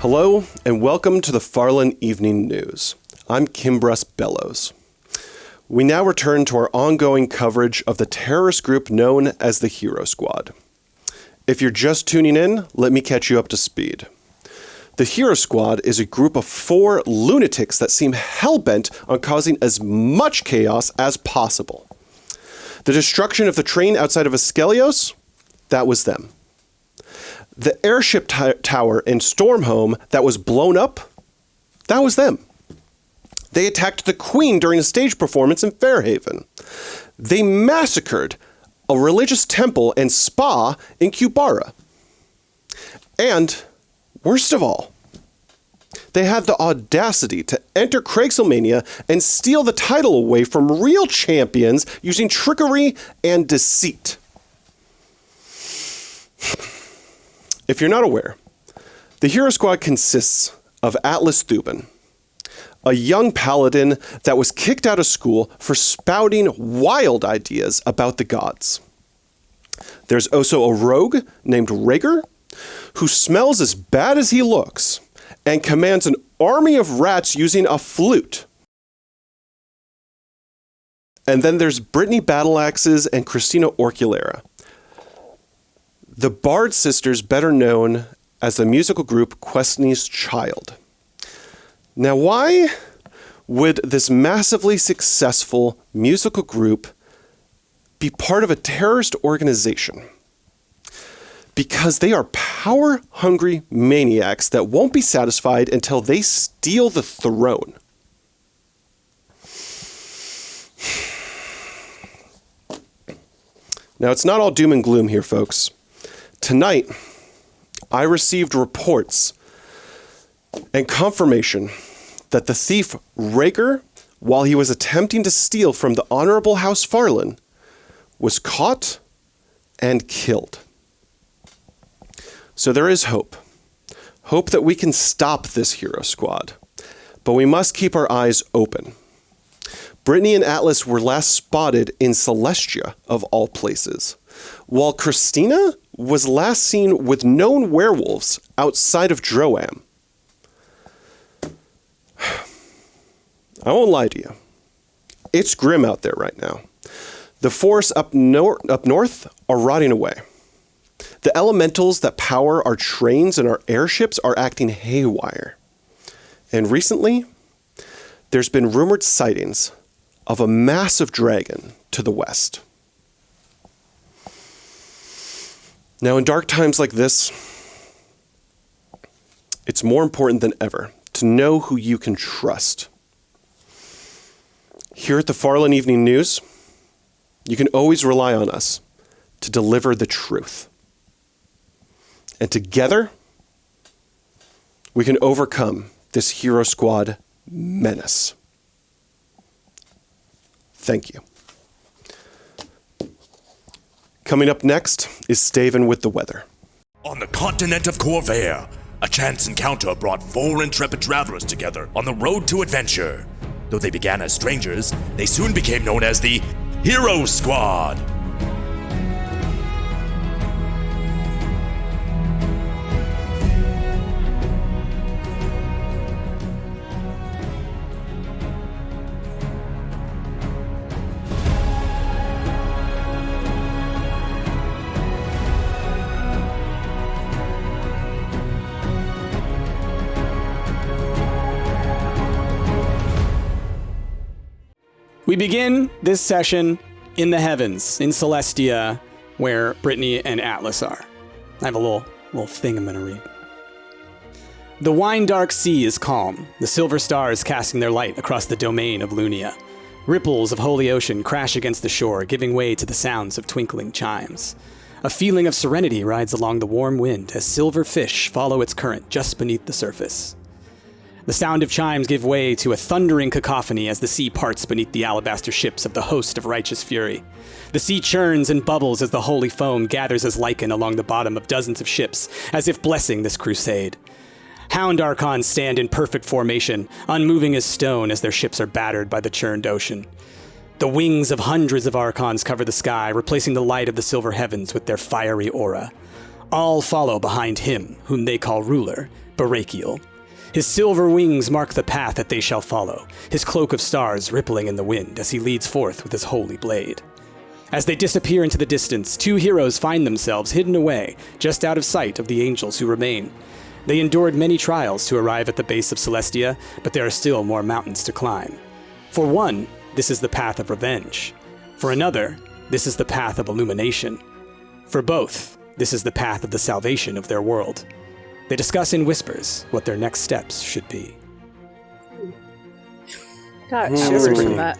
Hello, and welcome to the Farland Evening News. I'm Kimbrus Bellows. We now return to our ongoing coverage of the terrorist group known as the Hero Squad. If you're just tuning in, let me catch you up to speed. The Hero Squad is a group of 4 lunatics that seem hell-bent on causing as much chaos as possible. The destruction of the train outside of Askelios? That was them. The airship tower in Stormhome that was blown up? That was them. They attacked the Queen during a stage performance in Fairhaven. They massacred a religious temple and spa in Kubara. And, worst of all, they had the audacity to enter Craigsilmania and steal the title away from real champions using trickery and deceit. If you're not aware, the Hero Squad consists of Atlas Thuban, a young paladin that was kicked out of school for spouting wild ideas about the gods. There's also a rogue named Rhaegar, who smells as bad as he looks and commands an army of rats using a flute. And then there's Brittany Battleaxes and Christina Orculera, the Bard sisters better known as the musical group Questne's Child. Now, why would this massively successful musical group be part of a terrorist organization? Because they are power-hungry maniacs that won't be satisfied until they steal the throne. Now, it's not all doom and gloom here, folks. Tonight, I received reports and confirmation that the thief Rhaegar, while he was attempting to steal from the Honorable House Farland, was caught and killed. So there is hope. Hope that we can stop this Hero Squad. But we must keep our eyes open. Brittany and Atlas were last spotted in Celestia, of all places, while Christina was last seen with known werewolves outside of Droam. I won't lie to you. It's grim out there right now. The forests up north are rotting away. The elementals that power our trains and our airships are acting haywire. And recently, there's been rumored sightings of a massive dragon to the west. Now, in dark times like this, it's more important than ever to know who you can trust. Here at the Farland Evening News, you can always rely on us to deliver the truth. And together, we can overcome this Hero Squad menace. Thank you. Coming up next is Staven with the weather. On the continent of Corvair, a chance encounter brought 4 intrepid travelers together on the road to adventure. Though they began as strangers, they soon became known as the Hero Squad. We begin this session in the heavens, in Celestia, where Brittany and Atlas are. I have a little thing I'm going to read. The wine-dark sea is calm, the silver stars casting their light across the domain of Lunia. Ripples of holy ocean crash against the shore, giving way to the sounds of twinkling chimes. A feeling of serenity rides along the warm wind as silver fish follow its current just beneath the surface. The sound of chimes give way to a thundering cacophony as the sea parts beneath the alabaster ships of the host of righteous fury. The sea churns and bubbles as the holy foam gathers as lichen along the bottom of dozens of ships, as if blessing this crusade. Hound Archons stand in perfect formation, unmoving as stone as their ships are battered by the churned ocean. The wings of hundreds of Archons cover the sky, replacing the light of the silver heavens with their fiery aura. All follow behind him, whom they call ruler, Barachial. His silver wings mark the path that they shall follow, his cloak of stars rippling in the wind as he leads forth with his holy blade. As they disappear into the distance, two heroes find themselves hidden away, just out of sight of the angels who remain. They endured many trials to arrive at the base of Celestia, but there are still more mountains to climb. For one, this is the path of revenge. For another, this is the path of illumination. For both, this is the path of the salvation of their world. They discuss in whispers what their next steps should be. Got shivers from that.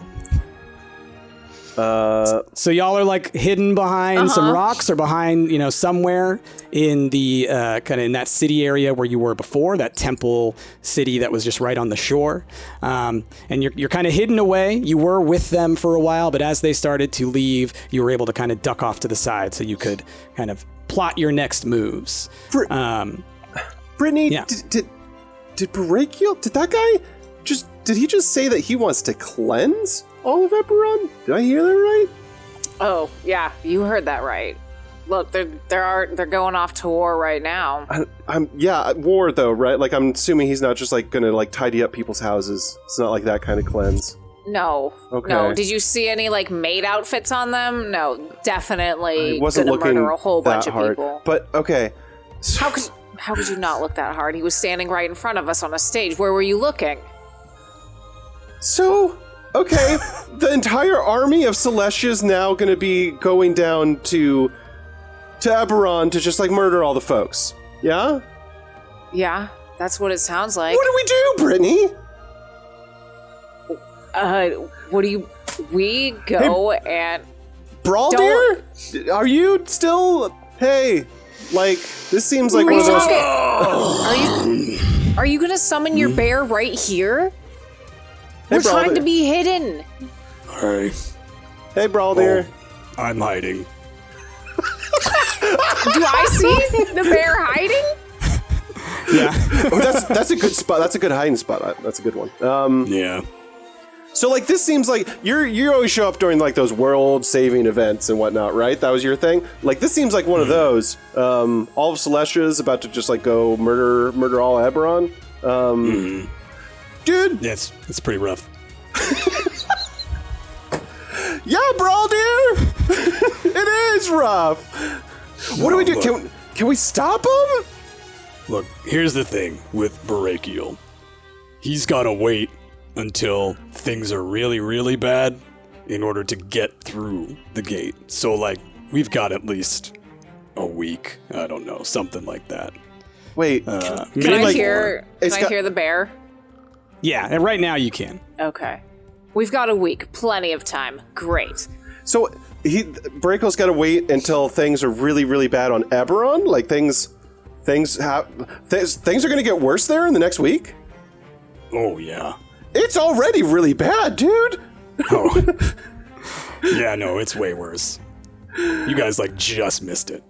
So y'all are like hidden behind some rocks or behind, somewhere in the kind of in that city area where you were before, that temple city that was just right on the shore. And you're kind of hidden away. You were with them for a while, but as they started to leave, you were able to kind of duck off to the side so you could kind of plot your next moves. Brittany, yeah. did Barachial, did he just say that he wants to cleanse all of Ebberon? Did I hear that right? Oh, yeah, you heard that right. Look, they're going off to war right now. War though, right? Like, I'm assuming he's not just like gonna like tidy up people's houses. It's not like that kind of cleanse. No. Okay. No. Did you see any like maid outfits on them? No, definitely I wasn't gonna looking murder a whole bunch that of hard. people. But okay. How could you not look that hard? He was standing right in front of us on a stage. Where were you looking? So, okay, the entire army of Celestia is now going to be going down to Ebberon to just like murder all the folks. Yeah? Yeah, that's what it sounds like. What do we do, Brittany? We go and... Brawldeer? Are you still... Hey, like, this seems like one of those... Are you gonna summon your bear right here? Hey, We're trying to be hidden. Hey. Hey, Brawldeer. I'm hiding. Do I see the bear hiding? Yeah. Oh, that's a good spot. That's a good hiding spot. That's a good one. Yeah. So, like, this seems like you always show up during, like, those world-saving events and whatnot, right? That was your thing? Like, this seems like one of those. All of Celestia is about to just, like, go murder all Ebberon. Dude! Yeah, it's pretty rough. Yeah, Brawldeer! It is rough! What do we do? Look. Can we stop him? Look, here's the thing with Barachial. He's gotta wait until things are really, really bad in order to get through the gate. So, like, we've got at least a week. I don't know, something like that. Wait, Can I hear the bear? Yeah, and right now you can. Okay. We've got a week. Plenty of time. Great. so Barachial's got to wait until things are really, really bad on Ebberon? Like, things are going to get worse there in the next week? Oh, yeah. It's already really bad, dude! Oh. Yeah, no, it's way worse. You guys, like, just missed it.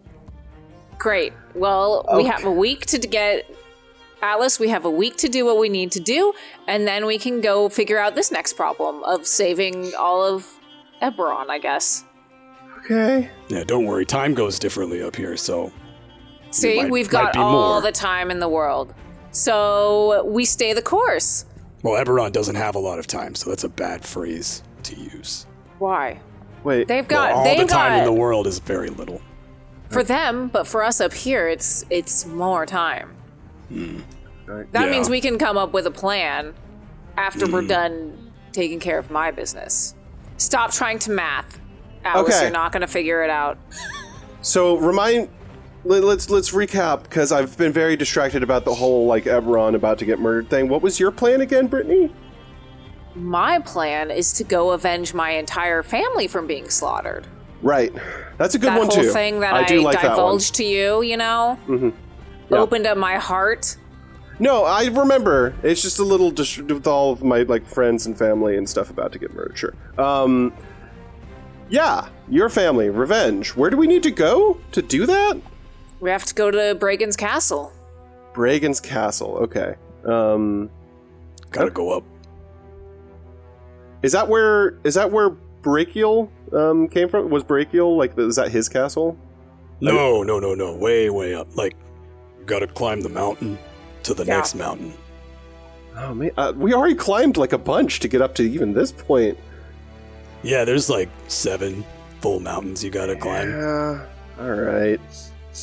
Great. Well, we have a week to get... Atlas, we have a week to do what we need to do, and then we can go figure out this next problem of saving all of Ebberon, I guess. Okay. Yeah, don't worry. Time goes differently up here, so... See, we've got all the time in the world. So we stay the course. Well, Ebberon doesn't have a lot of time, so that's a bad phrase to use. Why? Wait. They've got all the time in the world is very little. For them, but for us up here, it's more time. That means we can come up with a plan after we're done taking care of my business. Stop trying to math, Alice. Okay. You're not going to figure it out. So let's recap, because I've been very distracted about the whole, like, Ebberon about to get murdered thing. What was your plan again, Brittany? My plan is to go avenge my entire family from being slaughtered. Right. That's a good that one, too. That whole thing that I do like divulged to you, you know? Mm-hmm. Yeah. Opened up my heart. No, I remember. It's just a little with all of my, like, friends and family and stuff about to get murdered. Sure. Yeah, your family, revenge. Where do we need to go to do that? We have to go to Bragan's Castle. Bragan's Castle. Okay. Gotta go up. Is that where Barachial came from? Was Barachial, like, is that his castle? No. Way up. Like, you gotta climb the mountain, to the next mountain. Oh man, we already climbed like a bunch to get up to even this point. Yeah, there's like 7 full mountains you gotta climb. Yeah, all right.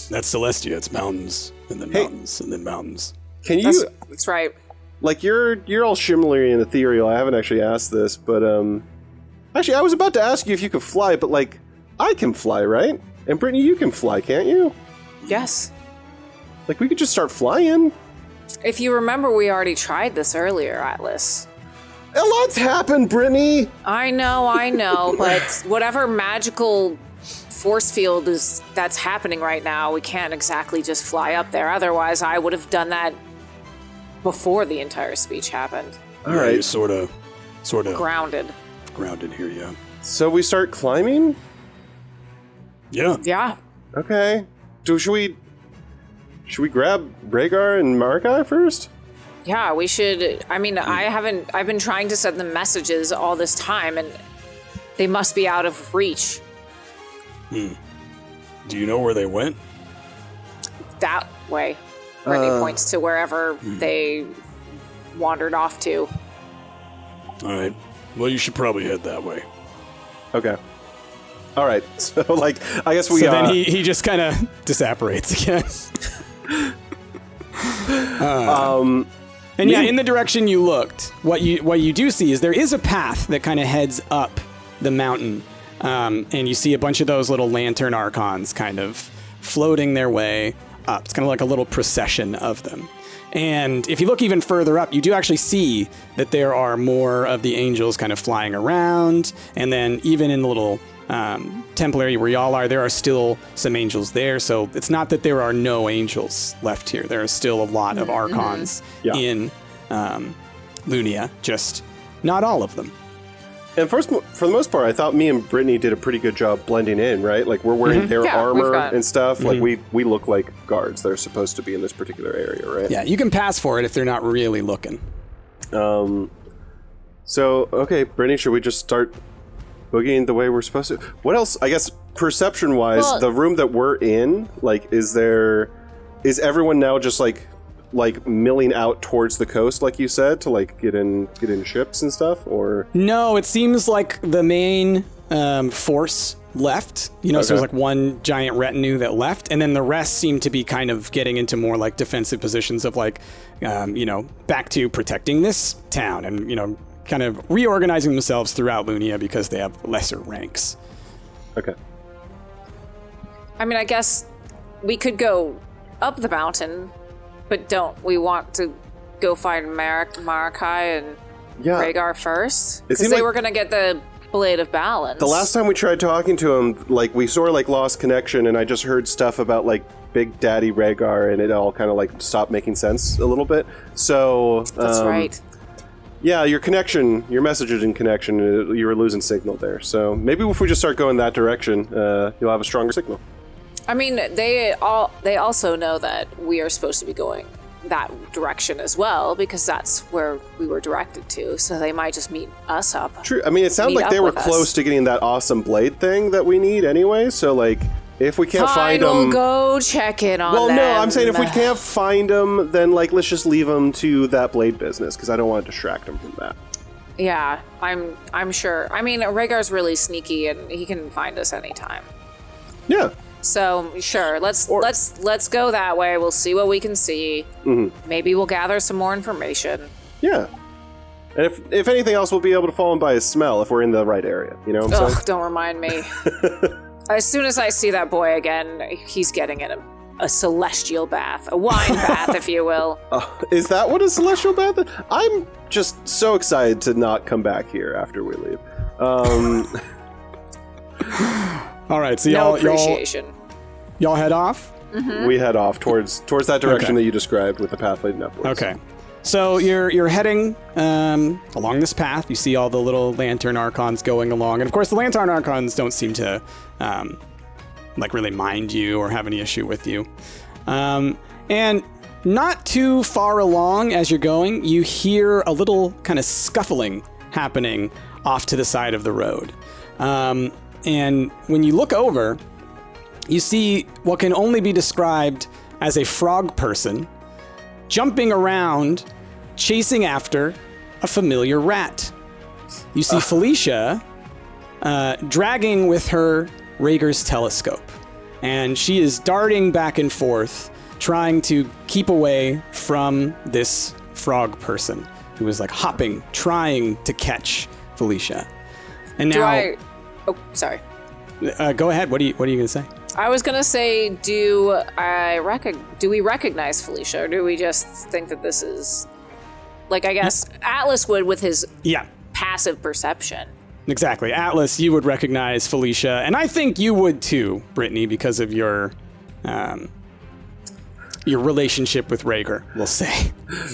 That's Celestia. It's mountains and then mountains and then mountains. Can you? That's right. Like you're all shimmery and ethereal. I haven't actually asked this, but actually I was about to ask you if you could fly, but like I can fly, right? And Brittany, you can fly, can't you? Yes. Like we could just start flying. If you remember, we already tried this earlier, Atlas. A lot's happened, Brittany. I know, but whatever magical force field that's happening right now, we can't exactly just fly up there. Otherwise, I would have done that before the entire speech happened. All right, you're sort of grounded here, yeah. So we start climbing? Yeah. Yeah. Okay. Should we grab Rhaegar and Marakai first? Yeah, we should. I mean, I've been trying to send them messages all this time, and they must be out of reach. Do you know where they went? That way. Brittany points to wherever they wandered off to. All right. Well, you should probably head that way. Okay. All right. So, like, I guess we... So then he just kind of disapparates again. And yeah, in the direction you looked, what you do see is there is a path that kind of heads up the mountain. And you see a bunch of those little lantern archons kind of floating their way up. It's kind of like a little procession of them. And if you look even further up, you do actually see that there are more of the angels kind of flying around. And then even in the little temple area where y'all are, there are still some angels there. So it's not that there are no angels left here. There are still a lot of archons in Lunia, just not all of them. And for the most part, I thought me and Brittany did a pretty good job blending in, right? Like, we're wearing their armor and stuff. Like, we look like guards. They're supposed to be in this particular area, right? Yeah, you can pass for it if they're not really looking. So, okay, Brittany, should we just start boogieing the way we're supposed to? What else? I guess, perception-wise, the room that we're in, like, is everyone now just, like milling out towards the coast, like you said, to like get in ships and stuff, or no? It seems like the main force left. So there's like one giant retinue that left, and then the rest seem to be kind of getting into more like defensive positions of like, back to protecting this town, and kind of reorganizing themselves throughout Lunia because they have lesser ranks. Okay. I mean, I guess we could go up the mountain. But don't we want to go find Marakai and Rhaegar first? Because they were going to get the Blade of Balance. The last time we tried talking to him, like, we sort of like lost connection, and I just heard stuff about like Big Daddy Rhaegar, and it all kind of like stopped making sense a little bit. So that's right. Yeah, your messaging connection, you were losing signal there. So maybe if we just start going that direction, you'll have a stronger signal. I mean, they also know that we are supposed to be going that direction as well, because that's where we were directed to, so they might just meet us up. True. I mean, it sounds like they were close to getting that awesome blade thing that we need anyway, so like, if we can't find them... we'll go check in on them. Well, no, I'm saying if we can't find them, then like, let's just leave them to that blade business, because I don't want to distract them from that. Yeah, I'm sure. I mean, Rhaegar's really sneaky, and he can find us anytime. Yeah. So sure, let's go that way. We'll see what we can see. Mm-hmm. Maybe we'll gather some more information. Yeah, and if anything else, we'll be able to follow him by his smell if we're in the right area. You know what I'm saying? Don't remind me. As soon as I see that boy again, he's getting in a celestial bath, a wine bath, if you will. Is that what a celestial bath is? I'm just so excited to not come back here after we leave. All right, so y'all head off? Mm-hmm. We head off towards that direction that you described with the path leading upwards. Okay. So you're heading along this path. You see all the little lantern archons going along. And of course, the lantern archons don't seem to really mind you or have any issue with you. And not too far along as you're going, you hear a little kind of scuffling happening off to the side of the road. And when you look over, you see what can only be described as a frog person jumping around, chasing after a familiar rat. You see Felicia dragging with her Rhaegar's telescope, and she is darting back and forth, trying to keep away from this frog person who is like hopping, trying to catch Felicia. And now, sorry. Go ahead. What are you gonna say? I was gonna say, do we recognize Felicia, or do we just think that this is, like, I guess Atlas would with his passive perception. Exactly. Atlas, you would recognize Felicia, and I think you would too, Brittany, because of your relationship with Rhaegar, we'll say.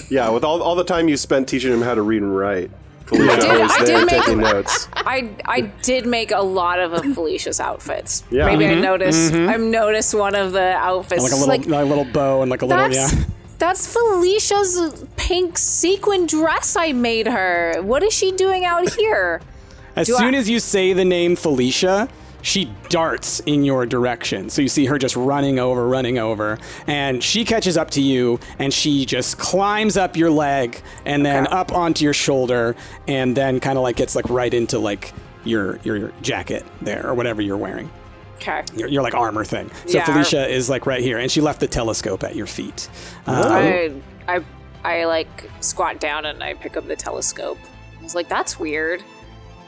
Yeah, with all the time you spent teaching him how to read and write. Felicia was there taking notes. I did make a lot of Felicia's outfits. Yeah. Maybe I noticed. I noticed one of the outfits. Like a little bow and like a little That's Felicia's pink sequin dress I made her. What is she doing out here? As soon as you say the name Felicia, she darts in your direction. So you see her just running over, and she catches up to you, and she just climbs up your leg and then up onto your shoulder, and then kind of like gets like right into like your jacket there or whatever you're wearing. Okay. Your like armor thing. So Felicia is like right here, and she left the telescope at your feet. I like squat down and I pick up the telescope. I was like, that's weird.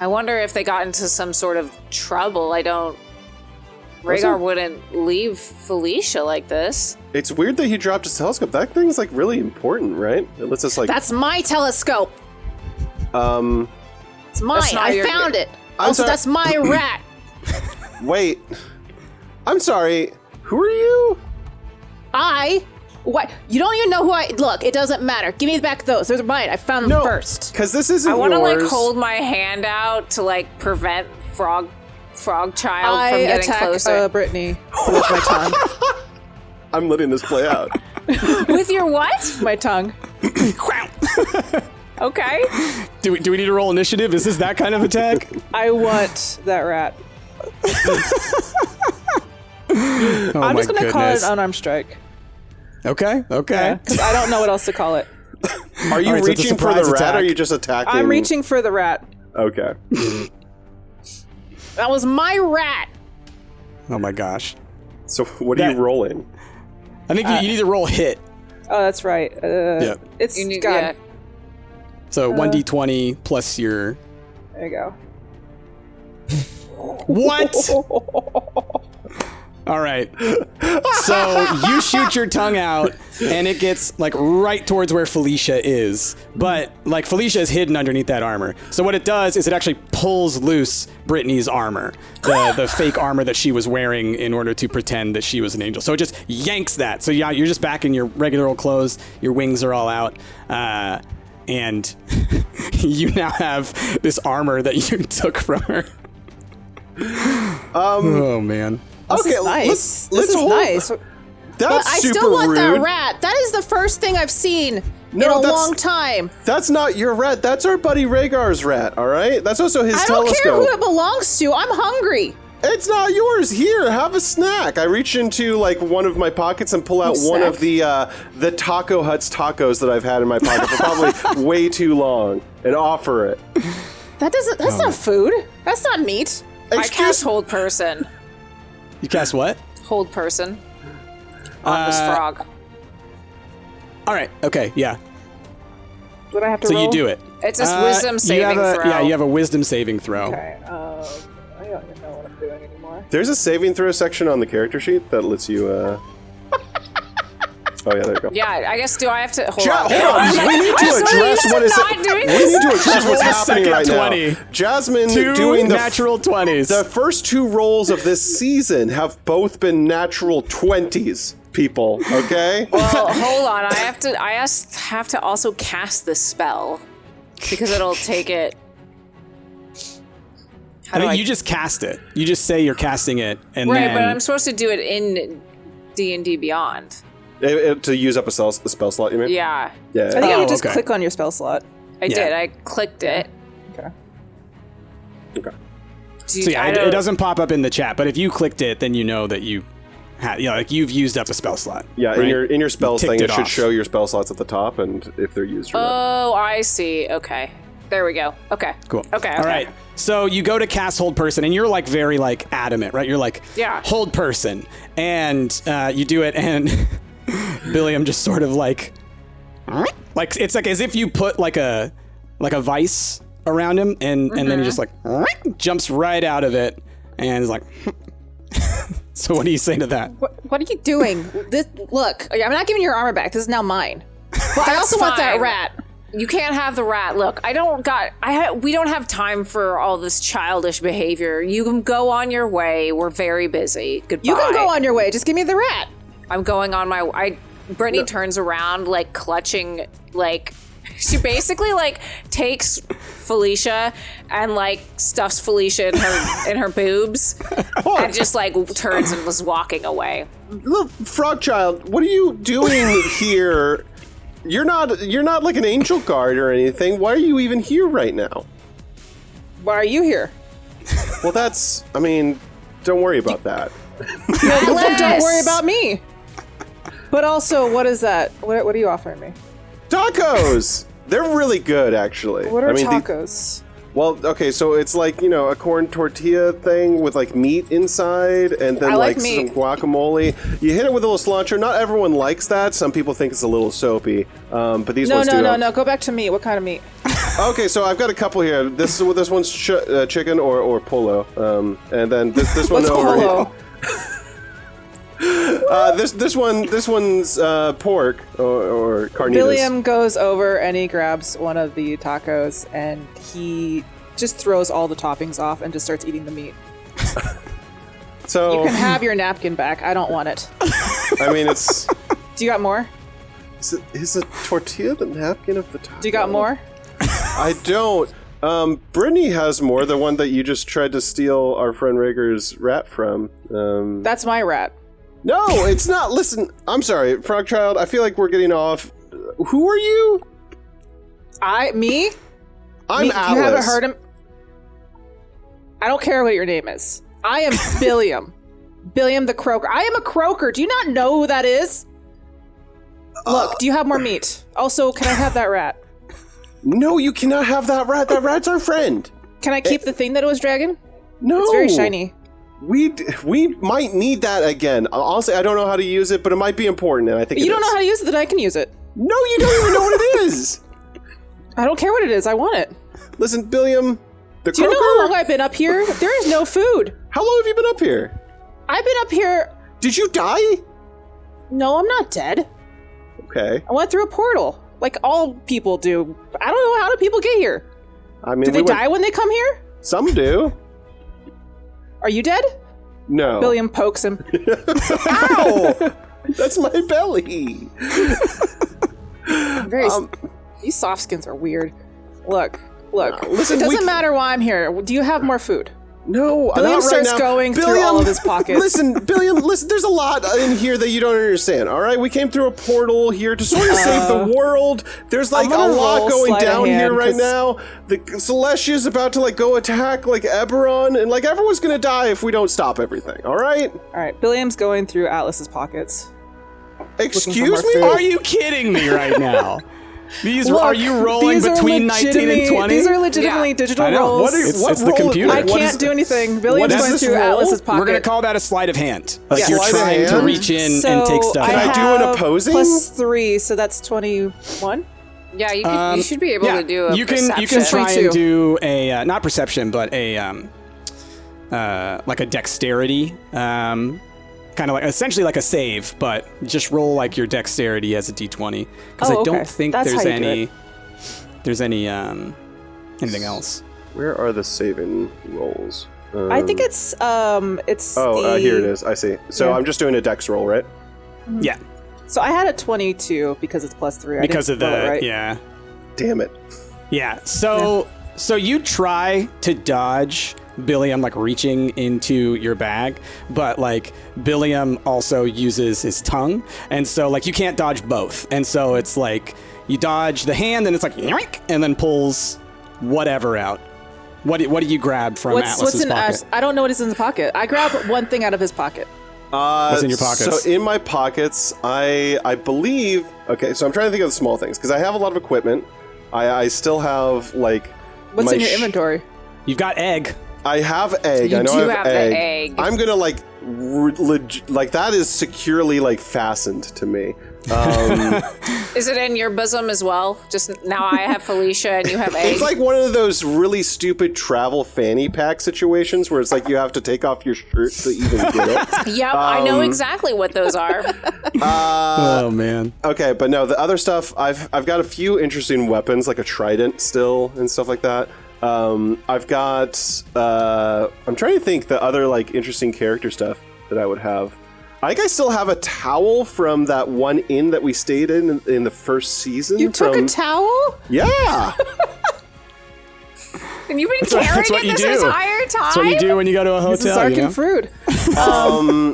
I wonder if they got into some sort of trouble. Rhaegar wouldn't leave Felicia like this. It's weird that he dropped his telescope. That thing's like really important, right? It lets us like. That's my telescope. It's mine. I found it. Also, that's my rat. Wait. I'm sorry. Who are you? What? You don't even know who I... Look, it doesn't matter. Give me back those. Those are mine. I found them first. Because this isn't yours. I want to like hold my hand out to like prevent Frog Child from getting closer. I attack Brittany with my tongue. I'm letting this play out. With your what? My tongue. Okay. Do we need to roll initiative? Is this that kind of attack? I want that rat. I'm just going to call it an unarmed strike. Okay. Because I don't know what else to call it. Are you reaching for the rat, or are you just attacking? I'm reaching for the rat. Okay. That was my rat. Oh my gosh. So what are you rolling? I think you need to roll hit. Oh, that's right. It's got. Yeah. So 1d20 plus your... There you go. What? All right. So you shoot your tongue out, and it gets like right towards where Felicia is. But like Felicia is hidden underneath that armor. So what it does is it actually pulls loose Brittany's armor, the fake armor that she was wearing in order to pretend that she was an angel. So it just yanks that. So yeah, you're just back in your regular old clothes. Your wings are all out. And you now have this armor that you took from her. Oh man. This is nice. This is nice. That's I super still want rude. that rat. That is the first thing I've seen in a long time. That's not your rat. That's our buddy Rhaegar's rat, all right? That's also his telescope. I don't care who it belongs to. I'm hungry. It's not yours. Here, have a snack. I reach into like one of my pockets and pull out one of the Taco Hut's tacos that I've had in my pocket for probably way too long and offer it. That's not food. That's not meat. I cast Hold Person. You cast what? Hold Person on this frog. All right. Okay. Yeah. What do I have to roll? So you do it. It's a wisdom saving throw. Yeah, you have a wisdom saving throw. Okay. I don't even know what I'm doing anymore. There's a saving throw section on the character sheet that lets you. Oh yeah, there you go. Yeah, I guess. Do I have to hold Hold on? on. We need to address what is. We need to address what's happening right 20. now. Jasmine Two doing the natural 20s. The first two rolls of this season have both been natural 20s. People, okay? Well, hold on. I have to also cast the spell because it'll take it. I think you just cast it. You just say you're casting it, and right, then... but I'm supposed to do it in D&D Beyond. To use up a spell slot, you mean? Yeah. Yeah. I think you just click on your spell slot. I did. I clicked it. Okay. So yeah, it doesn't pop up in the chat, but if you clicked it, then you know that you like you've used up a spell slot. Yeah, right? in your spells thing, it should off. show your spell slots at the top and if they're used or not. Oh, I see. Okay. There we go. Okay. Cool. Okay. All right. So you go to cast hold person, and you're like very like adamant, right? You're like, hold person, and you do it, and Billiam just sort of like it's like as if you put like a vice around him, and then he just like jumps right out of it, and is like. So what do you say to that? What are you doing? Look, I'm not giving your armor back. This is now mine. But I also want that rat. You can't have the rat. Look, we don't have time for all this childish behavior. You can go on your way. We're very busy. Goodbye. You can go on your way. Just give me the rat. I'm going on my. Brittany turns around, like clutching, like she basically like takes Felicia and like stuffs Felicia in her boobs, and just like turns and was walking away. Look, Frog Child, what are you doing here? You're not like an angel guard or anything. Why are you even here right now? Why are you here? Well, don't worry about that. Don't worry about me. But also, what is that? What are you offering me? Tacos! They're really good, actually. What are tacos? Well, okay, so it's like, a corn tortilla thing with like meat inside and then like some guacamole. You hit it with a little cilantro. Not everyone likes that. Some people think it's a little soapy. But these ones do. No. Go back to meat. What kind of meat? Okay, so I've got a couple here. This one's chicken or polo. And then this one over polo? This one's pork or carnitas. William goes over and he grabs one of the tacos and he just throws all the toppings off and just starts eating the meat. So you can have your napkin back. I don't want it. It's. Do you got more? Is a tortilla the napkin of the taco? Do you got more? I don't. Brittany has more. The one that you just tried to steal our friend Rager's rat from. That's my rat. No, it's not. Listen, I'm sorry, Frog Child. I feel like we're getting off. Who are you? Me? I'm Alice. You haven't heard him? I don't care what your name is. I am Billiam. Billiam the Croaker. I am a croaker. Do you not know who that is? Look, do you have more meat? Also, can I have that rat? No, you cannot have that rat. That rat's our friend. Can I keep the thing that it was dragging? No. It's very shiny. We might need that again. Honestly, I don't know how to use it, but it might be important, and I think you don't know how to use it, then I can use it. No, you don't even know what it is. I don't care what it is. I want it. Listen, Billiam, the Do you know how long I've been up here? There is no food. How long have you been up here? I've been up here. Did you die? No, I'm not dead. Okay. I went through a portal, like all people do. I don't know, how do people get here? Do they die when they come here? Some do. Are you dead? No. William pokes him. Ow! That's my belly. These soft skins are weird. Look. Listen, it doesn't matter why I'm here. Do you have more food? No, Billiam not starts right now. going through all of his pockets. Listen, Billiam, there's a lot in here that you don't understand, all right? We came through a portal here to sort of save the world. There's like a lot going down here right now. The Celestia's about to like go attack like Ebberon, and like everyone's gonna die if we don't stop everything, all right? All right, Billiam's going through Atlas's pockets. Excuse me? Are you kidding me right now? Are you rolling between 19 and 20? These are legitimately digital rolls. It's the computer. I can't do anything. William's going through Atlas's pocket. We're going to call that a sleight of hand. Like Yeah. you're Sleight of trying to hand? reach in So and take stuff I out. Can I do an opposing? +3, so that's 21. Yeah, you should be able to do a you can perception. try 22. and do a not perception but a like a dexterity kind of like essentially like a save, but just roll like your dexterity as a d20 because I don't think That's there's how you do anything else. Where are the saving rolls? I think it's here it is. I see. So I'm just doing a dex roll, right? Yeah, So I had a 22 because it's +3. because of the right? yeah. Damn it. Yeah, so you try to dodge Billiam like reaching into your bag, but like Billiam also uses his tongue, and so like you can't dodge both, and so it's like you dodge the hand, and it's like yoink, and then pulls whatever out. What do you grab from Atlas's pocket? I don't know what is in the pocket. I grab one thing out of his pocket. What's in your pockets? So in my pockets, I believe. Okay, so I'm trying to think of the small things because I have a lot of equipment. I still have like. What's in your inventory? You've got egg. I have egg. I know do I have have the egg. egg. I'm gonna like that is securely like fastened to me. Is it in your bosom as well? Just now I have Felicia and you have egg. It's like one of those really stupid travel fanny pack situations where it's like you have to take off your shirt to even get it. Yep, I know exactly what those are. Oh man. Okay, but no, the other stuff I've got a few interesting weapons like a trident still and stuff like that. I've got I'm trying to think the other like interesting character stuff that I would have. I think I still have a towel from that one inn that we stayed in the first season. You took a towel? Yeah. And you've been carrying it this entire time? That's what you do when you go to a hotel. This is Arcan fruit.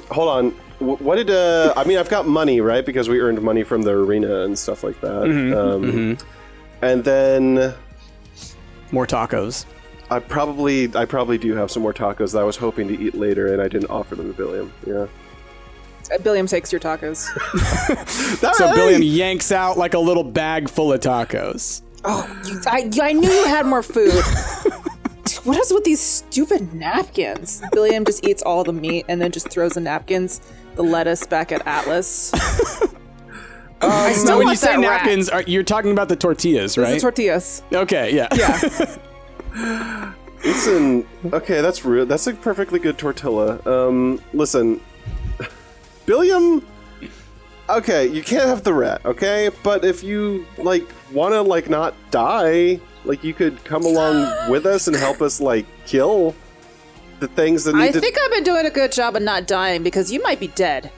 Hold on. What did I mean? I've got money, right? Because we earned money from the arena and stuff like that. And then more tacos. I probably do have some more tacos that I was hoping to eat later, and I didn't offer them to Billiam. Yeah. Billiam takes your tacos. So Billiam yanks out like a little bag full of tacos. Oh, I knew you had more food. What is with these stupid napkins? Billiam just eats all the meat and then just throws the napkins, the lettuce back at Atlas. I still So when you want say that napkins, you're talking about the tortillas, right? These are tortillas. Okay, yeah. Yeah. Listen, okay, that's rude. That's a perfectly good tortilla. Listen, Billiam. Okay, you can't have the rat, okay? But if you like want to like not die, like you could come along with us and help us like kill the things that need I think I've been doing a good job of not dying because you might be dead.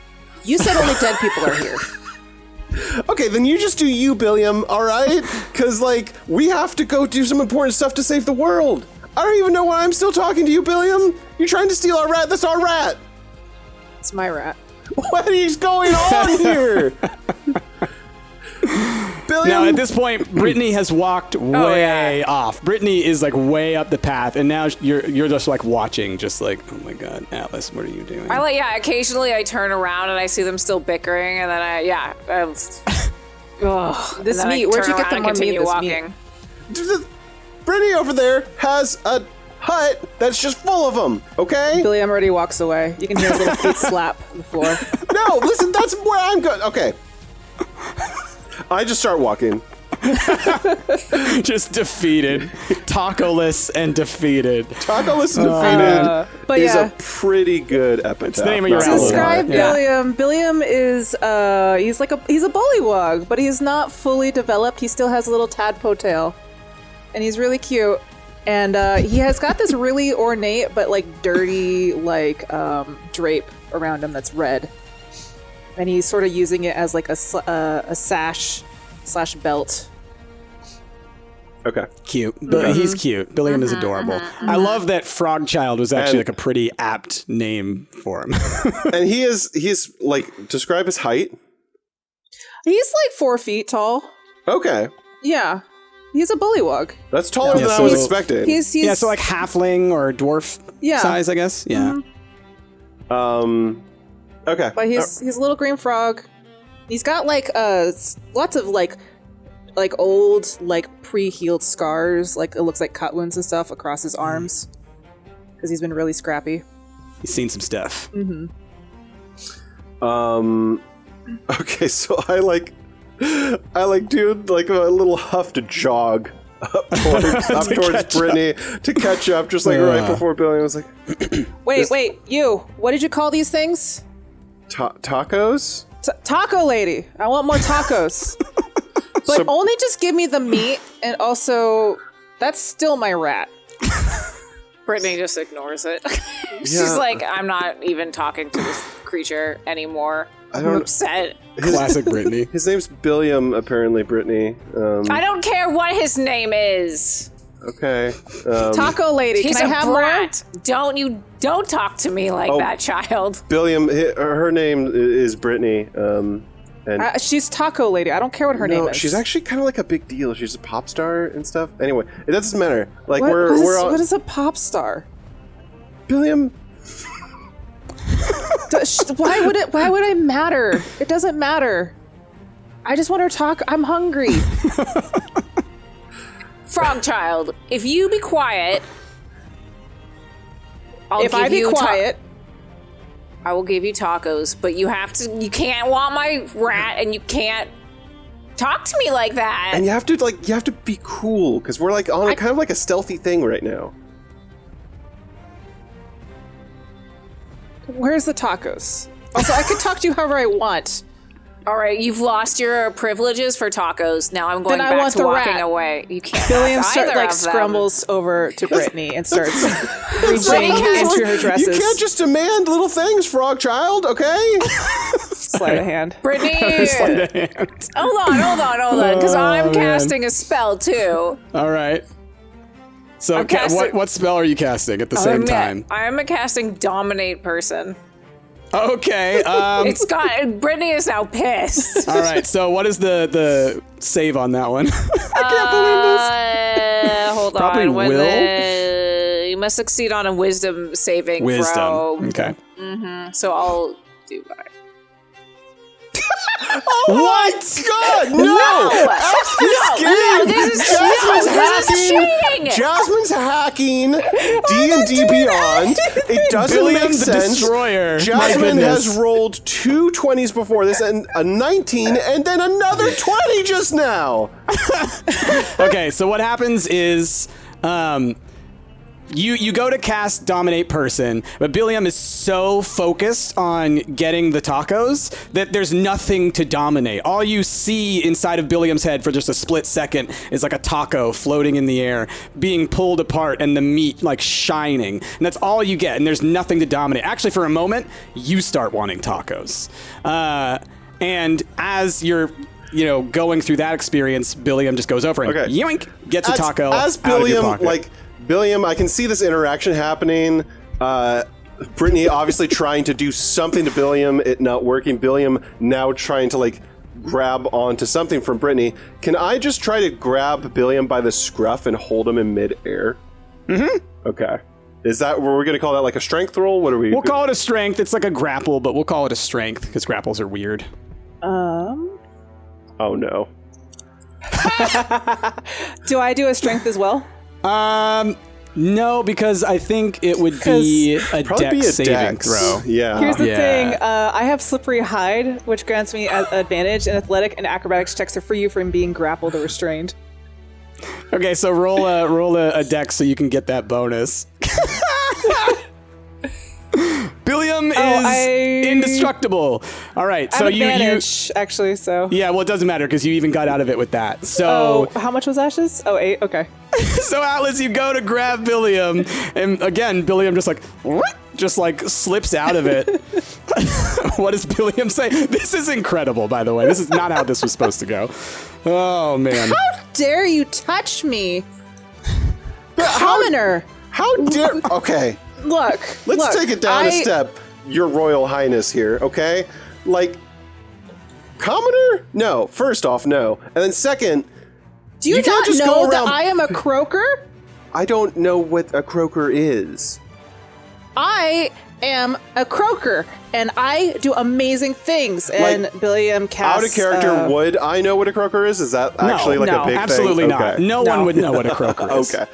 You said only dead people are here. Okay, then you just do you, Billiam, all right? Because like we have to go do some important stuff to save the world. I don't even know why I'm still talking to you, Billiam. You're trying to steal our rat. That's our rat. It's my rat. What is going on here? Billiam? Now, at this point, Brittany has walked way off. Brittany is like way up the path, and now you're just like watching, just like, oh my god, Atlas, what are you doing? Occasionally I turn around and I see them still bickering, and then This meat, where'd you get the more meat this walking. Brittany over there has a hut that's just full of them, okay? Billiam already walks away. You can hear his little feet slap on the floor. No, listen, that's where I'm going. Okay. I just start walking. Just defeated. Taco-less and defeated. Taco-less and defeated but is yeah. a pretty good epitaph. It's the name of your album. Describe Yeah. Billiam. Billiam is he's a bullywug, but he's not fully developed. He still has a little tadpole tail. And he's really cute. And he has got this really ornate but like dirty like drape around him that's red. And he's sort of using it as like a sash/belt. Okay. Cute. He's cute. Billiam is adorable. I love that Frogchild was actually like a pretty apt name for him. And he's like, describe his height. He's like 4 feet tall. Okay. Yeah. He's a bullywug. That's taller than I so was expecting. He's yeah, so like halfling or dwarf size, I guess. Yeah. Okay. But he's a little green frog. He's got like lots of like old like pre-healed scars, like it looks like cut wounds and stuff across his arms because he's been really scrappy. He's seen some stuff. Okay, so I do like a little huffed jog up towards Brittany to catch up, just like right before Billy. I was like, Wait, you. What did you call these things? Tacos? Taco lady. I want more tacos. But only just give me the meat, and also, that's still my rat. Brittany just ignores it. She's like, I'm not even talking to this creature anymore. I'm upset. Classic Brittany. His name's Billiam, apparently, Brittany. I don't care what his name is. Okay. Taco lady, He's can I a have brat. Don't talk to me like that, child. Billiam, her name is Brittany. And she's Taco lady. I don't care what her name is. She's actually kind of like a big deal. She's a pop star and stuff. Anyway, it doesn't matter. Like what is a pop star? Billiam. Why would I matter? It doesn't matter. I just want to talk. I'm hungry. Frog child, if you be quiet, If I be quiet, I will give you tacos. But you can't want my rat, and you can't talk to me like that. And you have to be cool because we're like on kind of like a stealthy thing right now. where's the tacos? Also, I could talk to you however I want. All right, you've lost your privileges for tacos. Now I'm going Then I back want to the walking rat. away. You can't. Billiam have scrumbles over to Brittany and starts reaching Brittany into her dresses. You can't just demand little things, frog child, okay? Sleight of hand. Brittany, hold on, because I'm casting a spell too. All right. So what spell are you casting at the same time? I'm a casting Dominate Person. Okay. Brittany is now pissed. All right. So what is the save on that one? I can't believe this. Hold Probably on. will? You must succeed on a Wisdom saving throw. Okay. So I'll do that. What? God, no! This is cheating! Jasmine's hacking D&D Beyond. It doesn't Billiam make the sense. Destroyer. Jasmine My has goodness. rolled 2 20s before this, and a 19, and then another 20 just now. Okay, so what happens is you go to cast Dominate Person, but Billiam is so focused on getting the tacos that there's nothing to dominate. All you see inside of Billiam's head for just a split second is like a taco floating in the air, being pulled apart and the meat like shining. And that's all you get, and there's nothing to dominate. Actually, for a moment, you start wanting tacos. And as you're going through that experience, Billiam just goes over and yoink, gets a taco as out of your Billiam, pocket. Billiam, I can see this interaction happening. Brittany obviously trying to do something to Billiam, it not working. Billiam now trying to grab onto something from Brittany. Can I just try to grab Billiam by the scruff and hold him in midair? Mm-hmm. Okay. Is that what we're going to call that, like a strength roll? What are we? We'll call it a strength. It's like a grapple, but we'll call it a strength because grapples are weird. Oh no. Do I do a strength as well? No, because I think it would be a dex saving throw. Yeah. Here's the thing. I have Slippery Hide, which grants me advantage, and athletic and acrobatics checks are for you from being grappled or restrained. Okay, so roll a dex so you can get that bonus. Billiam is indestructible. All right, so you actually. So yeah, well, it doesn't matter because you even got out of it with that. So how much was Ashes? 8. Okay. So Atlas, you go to grab Billiam, and again, Billiam just slips out of it. What does Billiam say? This is incredible, by the way. This is not how this was supposed to go. Oh man! How dare you touch me, commoner? How dare? Okay. Let's take it down a step, Your Royal Highness here, okay? Commoner? No. First off, no. And then second, do you not just know go around... that I am a croaker? I don't know what a croaker is. I am a croaker, and I do amazing things. And Billiam casts... Out of character, would I know what a croaker is? Is that actually a big thing? Absolutely not. Okay. No one would know what a croaker is. Okay.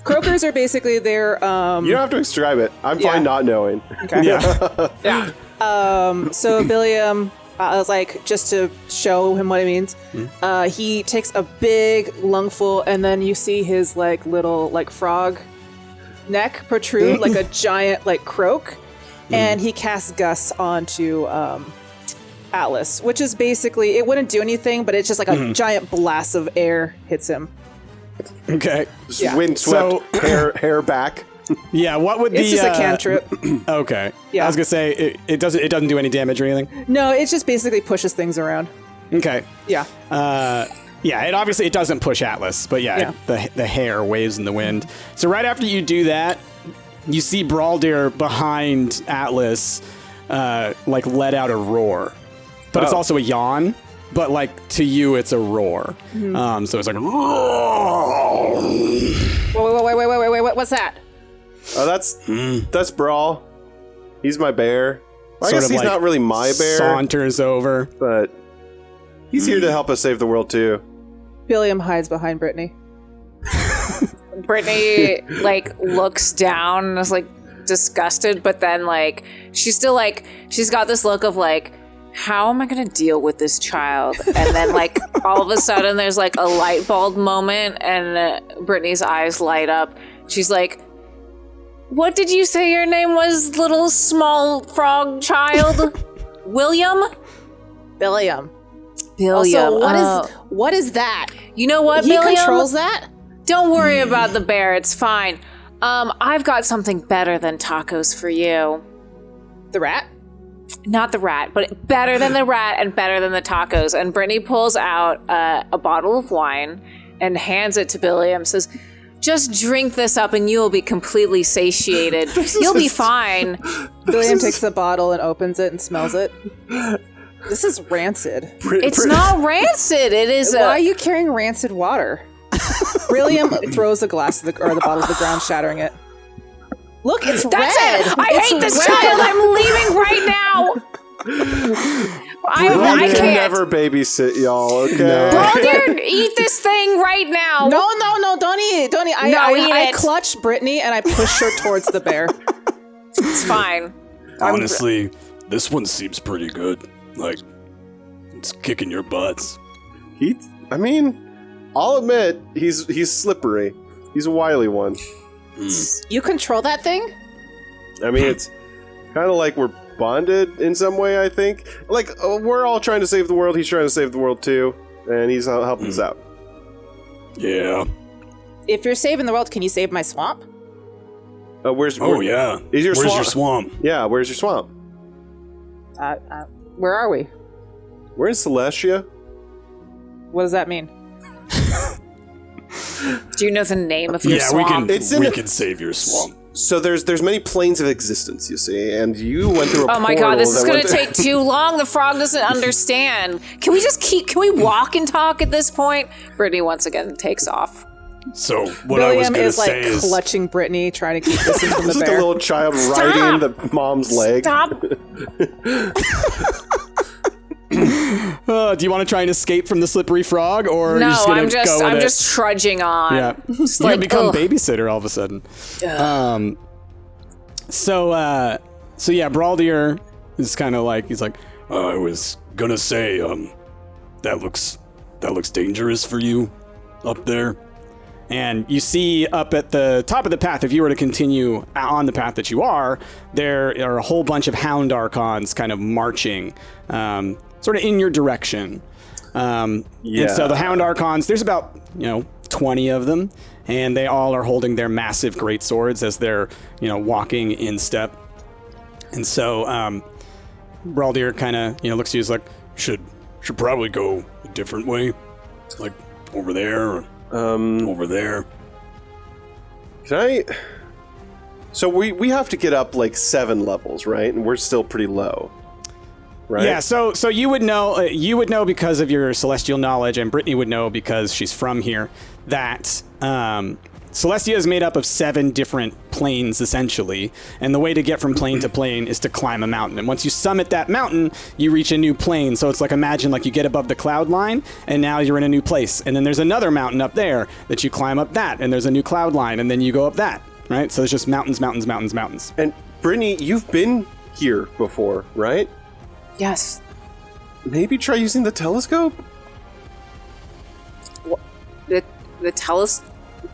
Croakers are basically their... You don't have to describe it. I'm fine not knowing. Okay. Yeah. So Billiam, I was just to show him what it means, he takes a big lungful, and then you see his little frog neck protrude like a giant croak, and he casts Gus onto Atlas, which is basically, it wouldn't do anything, but it's just a giant blast of air hits him. Okay. Windswept hair back. Yeah, what would it's just a cantrip. Okay. Yeah. I was gonna say it doesn't do any damage or anything. No, it just basically pushes things around. Okay. Yeah. Yeah, it doesn't push Atlas, but the hair waves in the wind. So right after you do that, you see Braldir behind Atlas let out a roar. But it's also a yawn. But to you, it's a roar. Mm-hmm. So it's like. Wait! What's that? Oh, that's Brawl. He's my bear. I guess he's not really my bear. Saunters over. But he's here to help us save the world, too. Billiam hides behind Brittany. Brittany, looks down and is, disgusted, but then, she's still, she's got this look of, how am I going to deal with this child? And then, all of a sudden, there's, a light bulb moment, and Brittany's eyes light up. She's like, what did you say your name was, little small frog child? William? Billiam. Also, what is that? You know what, He Billiam? controls that? Don't worry about the bear, it's fine. I've got something better than tacos for you. The rat? Not the rat, but better than the rat and better than the tacos. And Brittany pulls out a bottle of wine and hands it to Billiam, says, just drink this up and you'll be completely satiated. You'll be fine. Billiam takes the bottle and opens it and smells it. This is rancid. It's not rancid. It is Why are you carrying rancid water? William throws the bottle to the ground, shattering it. Look, it's red. It. I hate this child. I'm leaving right now. I can can't. never babysit y'all, okay? Brother, eat this thing right now. No, don't eat it. Don't eat it. I clutch Brittany and I push her towards the bear. It's fine. Honestly, this one seems pretty good. It's kicking your butts. I'll admit, he's slippery. He's a wily one. You control that thing? It's kind of like we're bonded in some way, I think. We're all trying to save the world. He's trying to save the world, too. And he's helping us out. Yeah. If you're saving the world, can you save my swamp? Yeah. Where's your swamp? Yeah, where's your swamp? Where are we? We're in Celestia. What does that mean? Do you know the name of your swamp? We can save your swamp. So there's many planes of existence, you see, and you went through a Oh my god, this is going to take too long. The frog doesn't understand. Can we walk and talk at this point? Brittany once again takes off. So what I was going to say is clutching Brittany, trying to keep this from the it's bear. like a little child riding the mom's leg. Stop. Do you want to try and escape from the slippery frog, or are you just No, gonna go with I'm it? just trudging on. Yeah, Just you become babysitter all of a sudden. So yeah, Braldir is kind of he's like, I was gonna say, that looks dangerous for you up there. and you see up at the top of the path, if you were to continue on the path that you are, there are a whole bunch of Hound Archons kind of marching, sort of in your direction. And so the Hound Archons, there's about 20 of them, and they all are holding their massive great swords as they're walking in step. And so Braldir kind of looks at you, is like, should probably go a different way, like over there or over there. Can I? So we have to get up like 7 levels, right? And we're still pretty low, right? Yeah. So you would know. You would know because of your celestial knowledge, and Brittany would know because she's from here, that Celestia is made up of 7 different planes, essentially, and the way to get from plane to plane is to climb a mountain. And once you summit that mountain, you reach a new plane. So it's like, imagine like you get above the cloud line, and now you're in a new place. And then there's another mountain up there that you climb up that, and there's a new cloud line, and then you go up that, right? So it's just mountains, mountains, mountains, mountains. And Brittany, you've been here before, right? Yes. Maybe try using the telescope? The telescope?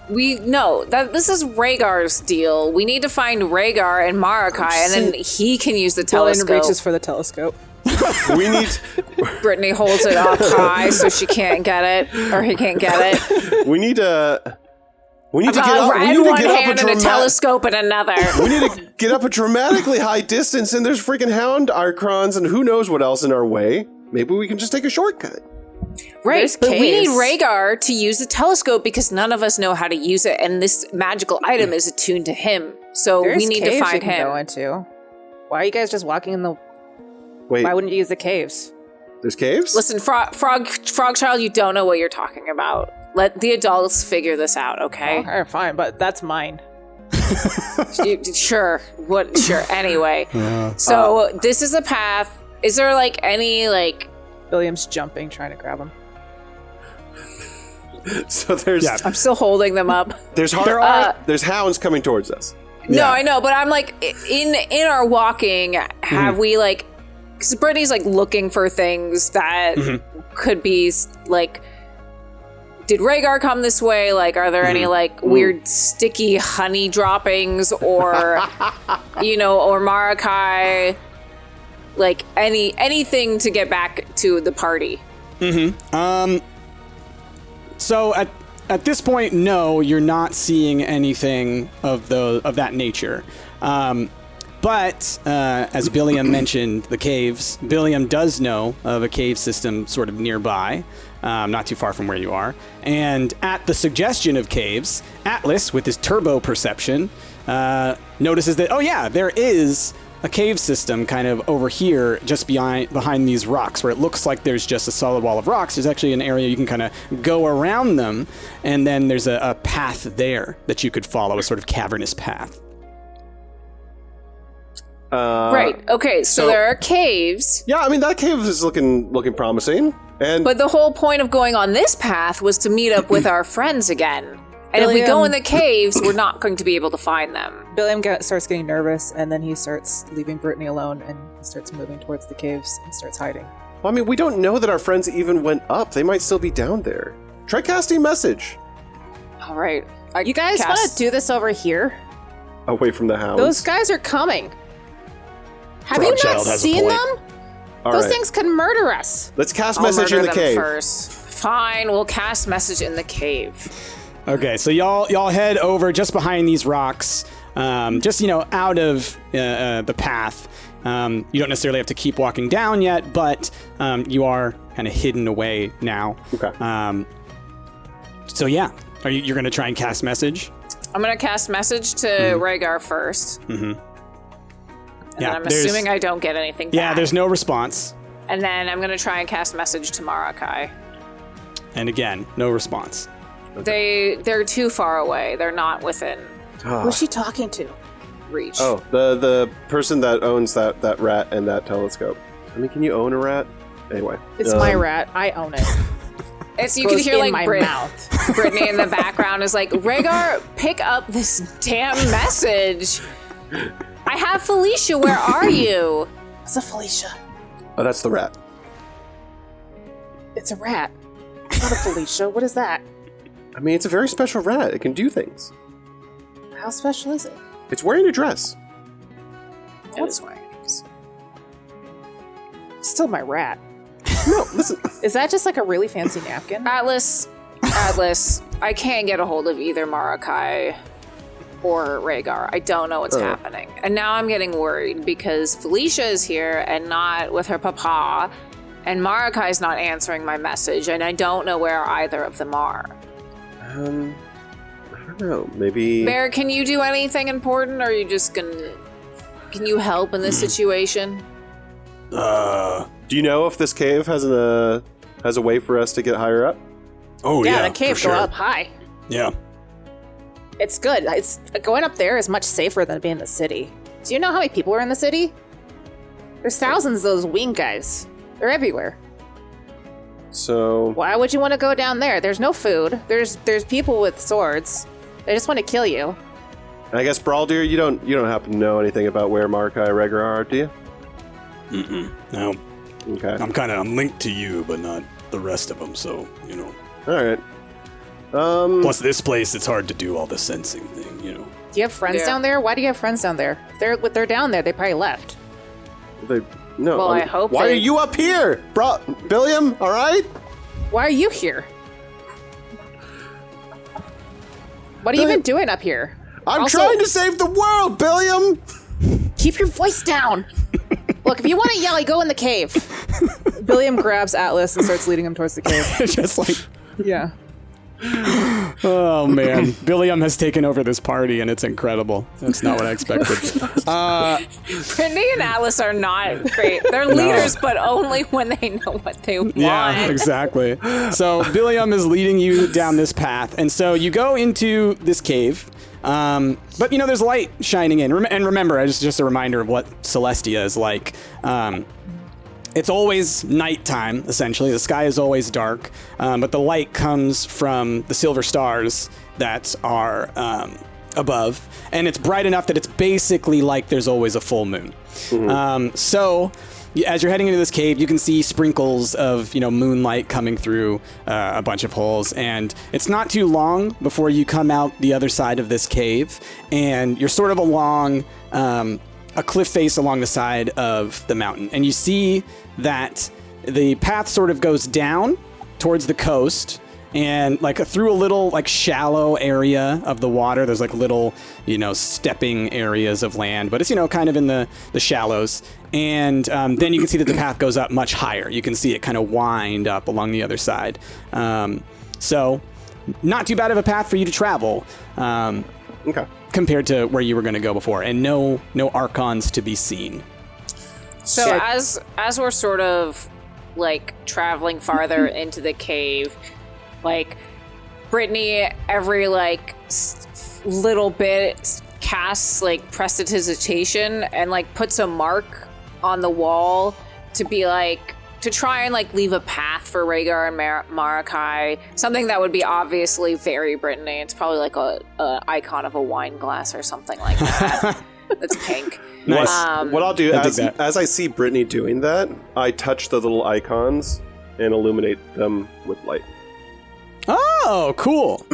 This is Rhaegar's deal. We need to find Rhaegar and Marakai, and then he can use the telescope. Dylan reaches for the telescope. We need... Brittany holds it up high so she can't get it, or he can't get it. We need to... We need to I've get got up. We in need to one get up hand and a telescope in another. We need to get up a dramatically high distance, and there's freaking Hound Archons and who knows what else in our way. Maybe we can just take a shortcut. Right, but we need Rhaegar to use the telescope because none of us know how to use it, and this magical item is attuned to him. So we need to find him. Go into. Why are you guys just walking in the? Wait, why wouldn't you use the caves? There's caves? Listen, Frog Child, you don't know what you're talking about. Let the adults figure this out, okay? Oh, fine, but that's mine. Sure. What? Sure. Anyway. So this is a path. Is there like any like? William's jumping, trying to grab him. So there's. Yeah. I'm still holding them up. There's there's hounds coming towards us. No, Yeah. I know, but I'm like in our walking. Have we like? Because Brittany's like looking for things that could be like. Did Rhaegar come this way? Like, are there any like weird sticky honey droppings, or or Marakai? Like anything to get back to the party. So at this point, no, you're not seeing anything of that nature. But as Billiam mentioned, the caves. Billiam does know of a cave system sort of nearby, not too far from where you are. And at the suggestion of caves, Atlas, with his turbo perception, notices that, oh yeah, there is a cave system kind of over here just behind these rocks, where it looks like there's just a solid wall of rocks. There's actually an area you can kind of go around them, and then there's a path there that you could follow, a sort of cavernous path. Right. Okay. So there are caves. Yeah, I mean that cave is looking promising. But the whole point of going on this path was to meet up with our friends again. And if we go in the caves, we're not going to be able to find them. Billiam starts getting nervous, and then he starts leaving Brittany alone, and he starts moving towards the caves and starts hiding. Well, I mean, we don't know that our friends even went up. They might still be down there. Try casting message. All right. You guys want to do this over here? Away from the hounds. Those guys are coming. Have you not seen them? Those things could murder us. Let's cast message in the cave first. Fine, we'll cast message in the cave. Okay, so y'all head over just behind these rocks, just out of the path. You don't necessarily have to keep walking down yet, but you are kind of hidden away now. Okay. So yeah, you're gonna try and cast message? I'm gonna cast message to Rhaegar first. Mm-hmm. And then I'm assuming I don't get anything back. Yeah, there's no response. And then I'm gonna try and cast message to Marakai. And again, no response. They're too far away. They're not within Who's she talking to? reach. Oh, the person that owns that rat and that telescope. I mean, can you own a rat? Anyway. It's my rat. I own it. It's you can hear like my mouth. Brittany in the background is like, Rhaegar, pick up this damn message. I have Felicia. Where are you? What's a Felicia? Oh, that's the rat. It's a rat. It's not a Felicia. What is that? I mean, it's a very special rat. It can do things. How special is it? It's wearing a dress. What's wearing? Still my rat. No, listen. Is that just like a really fancy napkin? Atlas, I can't get a hold of either Marakai or Rhaegar. I don't know what's happening. And now I'm getting worried because Felicia is here and not with her papa, and Marakai's not answering my message, and I don't know where either of them are. I don't know. Maybe... Bear, can you do anything important, or are you just gonna... Can you help in this situation? Do you know if this cave has a way for us to get higher up? Oh, yeah, the cave go up high. Yeah. It's good. It's going up there is much safer than being in the city. Do you know how many people are in the city? There's thousands of those wing guys. They're everywhere. So why would you want to go down there? There's no food. There's people with swords. They just want to kill you. I guess, Brawldeer, you don't happen to know anything about where Marakai and Rhaegar are, do you? No. Okay. I'm linked to you, but not the rest of them. So All right. Plus, this place, it's hard to do all the sensing thing. Do you have friends down there? Why do you have friends down there? If they're down there, they probably left. No. Well, I hope Why are you up here, Billiam? All right. Why are you here? What are you even doing up here? I'm trying to save the world, Billiam. Keep your voice down. Look, if you want to yell, go in the cave. Billiam grabs Atlas and starts leading him towards the cave. Just like, Yeah. oh man, Billiam has taken over this party, and it's incredible. That's not what I expected. Brittany and Atlas are not great. They're leaders, but only when they know what they want. Yeah, exactly. So Billiam is leading you down this path, and so you go into this cave. But, there's light shining in. And remember, just a reminder of what Celestia is like. It's always nighttime, essentially. The sky is always dark, but the light comes from the silver stars that are above, and it's bright enough that it's basically like there's always a full moon. So as you're heading into this cave, you can see sprinkles of moonlight coming through a bunch of holes, and it's not too long before you come out the other side of this cave, and you're sort of along a cliff face along the side of the mountain, and you see that the path sort of goes down towards the coast, and through a little shallow area of the water. There's little stepping areas of land, but it's kind of in the shallows. And then you can see that the path goes up much higher. You can see it kind of wind up along the other side. So not too bad of a path for you to travel. Okay. Compared to where you were going to go before, and no Archons to be seen. So as we're sort of traveling farther into the cave, Brittany every little bit casts prestidigitation and puts a mark on the wall to be to try and leave a path for Rhaegar and Marakai, something that would be obviously very Brittany. It's probably a icon of a wine glass or something like that. That's pink. Nice. What I'll do as I see Brittany doing that, I touch the little icons and illuminate them with light. Oh, cool.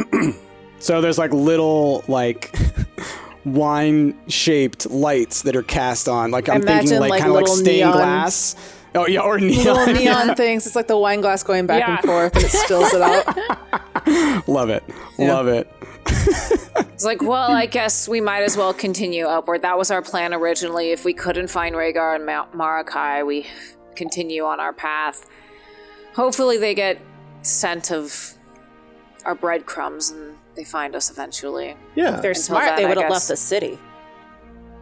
So there's little wine-shaped lights that are cast on. I'm thinking kind of stained neon glass. Oh, yeah, or neon. Little neon things. It's the wine glass going back and forth, and it spills it out. Love it. Yeah. Love it. It's well, I guess we might as well continue upward. That was our plan originally. If we couldn't find Rhaegar and Marakai, we continue on our path. Hopefully they get scent of our breadcrumbs and they find us eventually. Yeah. If they're smart, they would have left the city.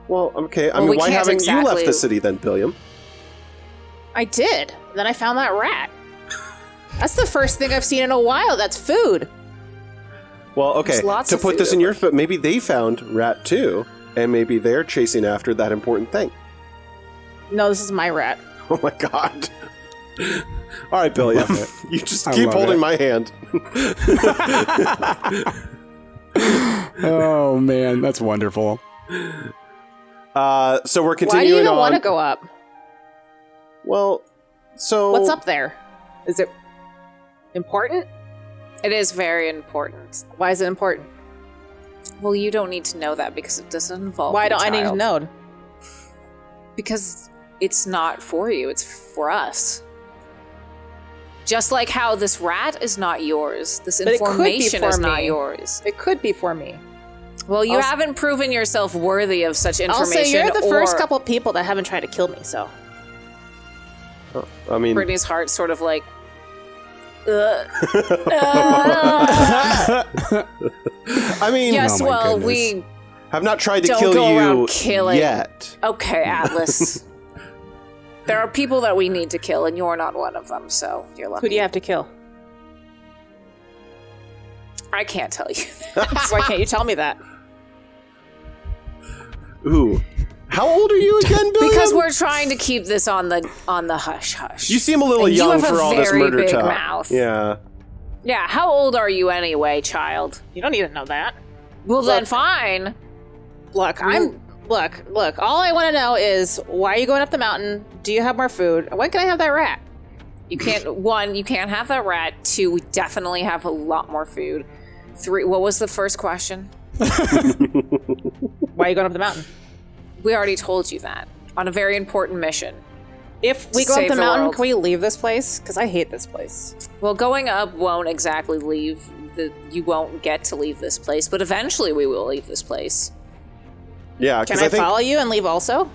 Well, okay. I mean, why haven't you left the city then, Billiam? I did. Then I found that rat. That's the first thing I've seen in a while. That's food. Well, okay. To put this in your foot, maybe they found rat too, and maybe they're chasing after that important thing. No, this is my rat. Oh my god. All right, Billiam. You just keep holding my hand. Oh man, that's wonderful. So we're continuing on. Why do you even want to go up? Well, so... What's up there? Is it important? It is very important. Why is it important? Well, you don't need to know that because it doesn't involve Why don't I need to know? Because it's not for you, it's for us. Just like how this rat is not yours, this information is not yours. It could be for me. Well, you haven't proven yourself worthy of such information. Also, you're the first couple people that haven't tried to kill me, so... I mean, Brittany's heart sort of I mean, yes, we have not tried to kill you yet. Okay, Atlas. There are people that we need to kill, and you're not one of them, so you're lucky. Who do you have to kill? I can't tell you. Why can't you tell me that? Ooh. How old are you again, Billiam? Because we're trying to keep this on the hush hush. You seem a little young for all this murder talk. Mouth. Yeah. Yeah, how old are you anyway, child? You don't need to know that. Well, then fine. Look, look, all I want to know is why are you going up the mountain? Do you have more food? When can I have that rat? You can't, one, you can't have that rat. Two, we definitely have a lot more food. Three, what was the first question? Why are you going up the mountain? We already told you that. On a very important mission. If we go up the mountain, can we leave this place? Because I hate this place. Well, going up won't exactly leave. You won't get to leave this place, but eventually we will leave this place. Yeah, can I follow you and leave also?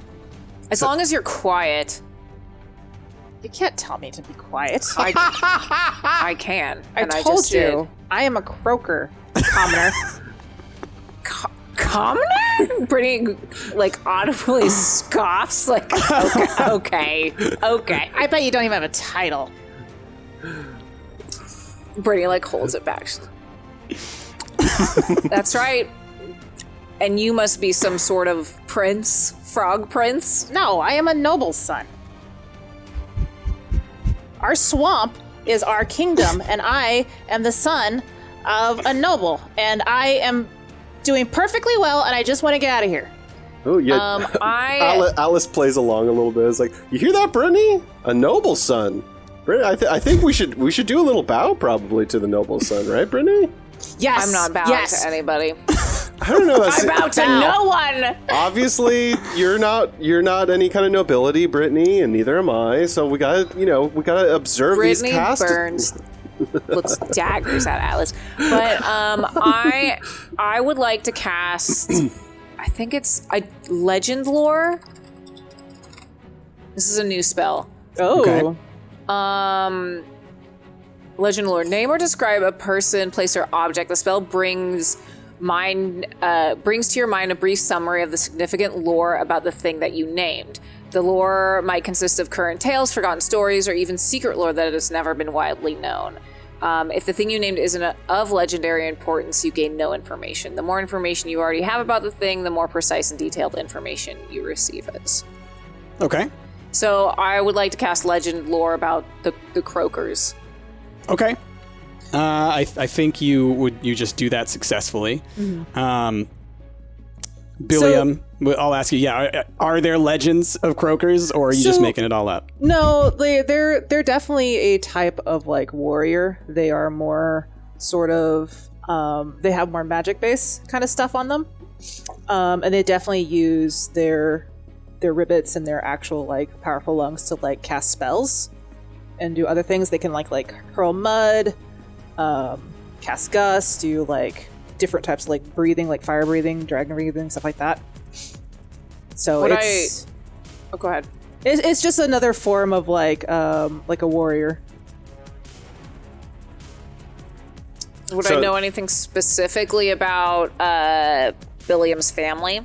As long as you're quiet. You can't tell me to be quiet. I can. I told you. I am a croaker, commoner. Commoner? Brittany, audibly scoffs, okay. I bet you don't even have a title. Brittany, holds it back. That's right. And you must be some sort of prince, frog prince. No, I am a noble's son. Our swamp is our kingdom, and I am the son of a noble, and I am doing perfectly well, and I just want to get out of here. Oh yeah. Alice plays along a little bit. It's like, you hear that, Brittany? A noble son. Brittany, I think we should do a little bow probably to the noble son, right, Brittany? Yes. I'm not bowing to anybody. I don't know. I bow to no one. Obviously, you're not any kind of nobility, Brittany, and neither am I. So we gotta observe Brittany these casts. Burns looks daggers at Alice, but I would like to cast. I think it's a legend lore. This is a new spell. Oh. Okay. Legend lore. Name or describe a person, place, or object. The spell brings to your mind a brief summary of the significant lore about the thing that you named. The lore might consist of current tales, forgotten stories, or even secret lore that has never been widely known. If the thing you named isn't of legendary importance, you gain no information. The more information you already have about the thing, the more precise and detailed information you receive is. Okay. So I would like to cast legend lore about the croakers. Okay. I think you just do that successfully. Mm-hmm. Billiam, I'll ask you. Yeah, are there legends of croakers, or are you just making it all up? No, they're definitely a type of like warrior. They are more sort of they have more magic based kind of stuff on them, and they definitely use their ribbits and their actual like powerful lungs to like cast spells and do other things. They can like hurl mud, cast gust, do like different types of like breathing, like fire breathing, dragon breathing, stuff like that. So go ahead. It's just another form of like a warrior. Would I know anything specifically about Billiam's family?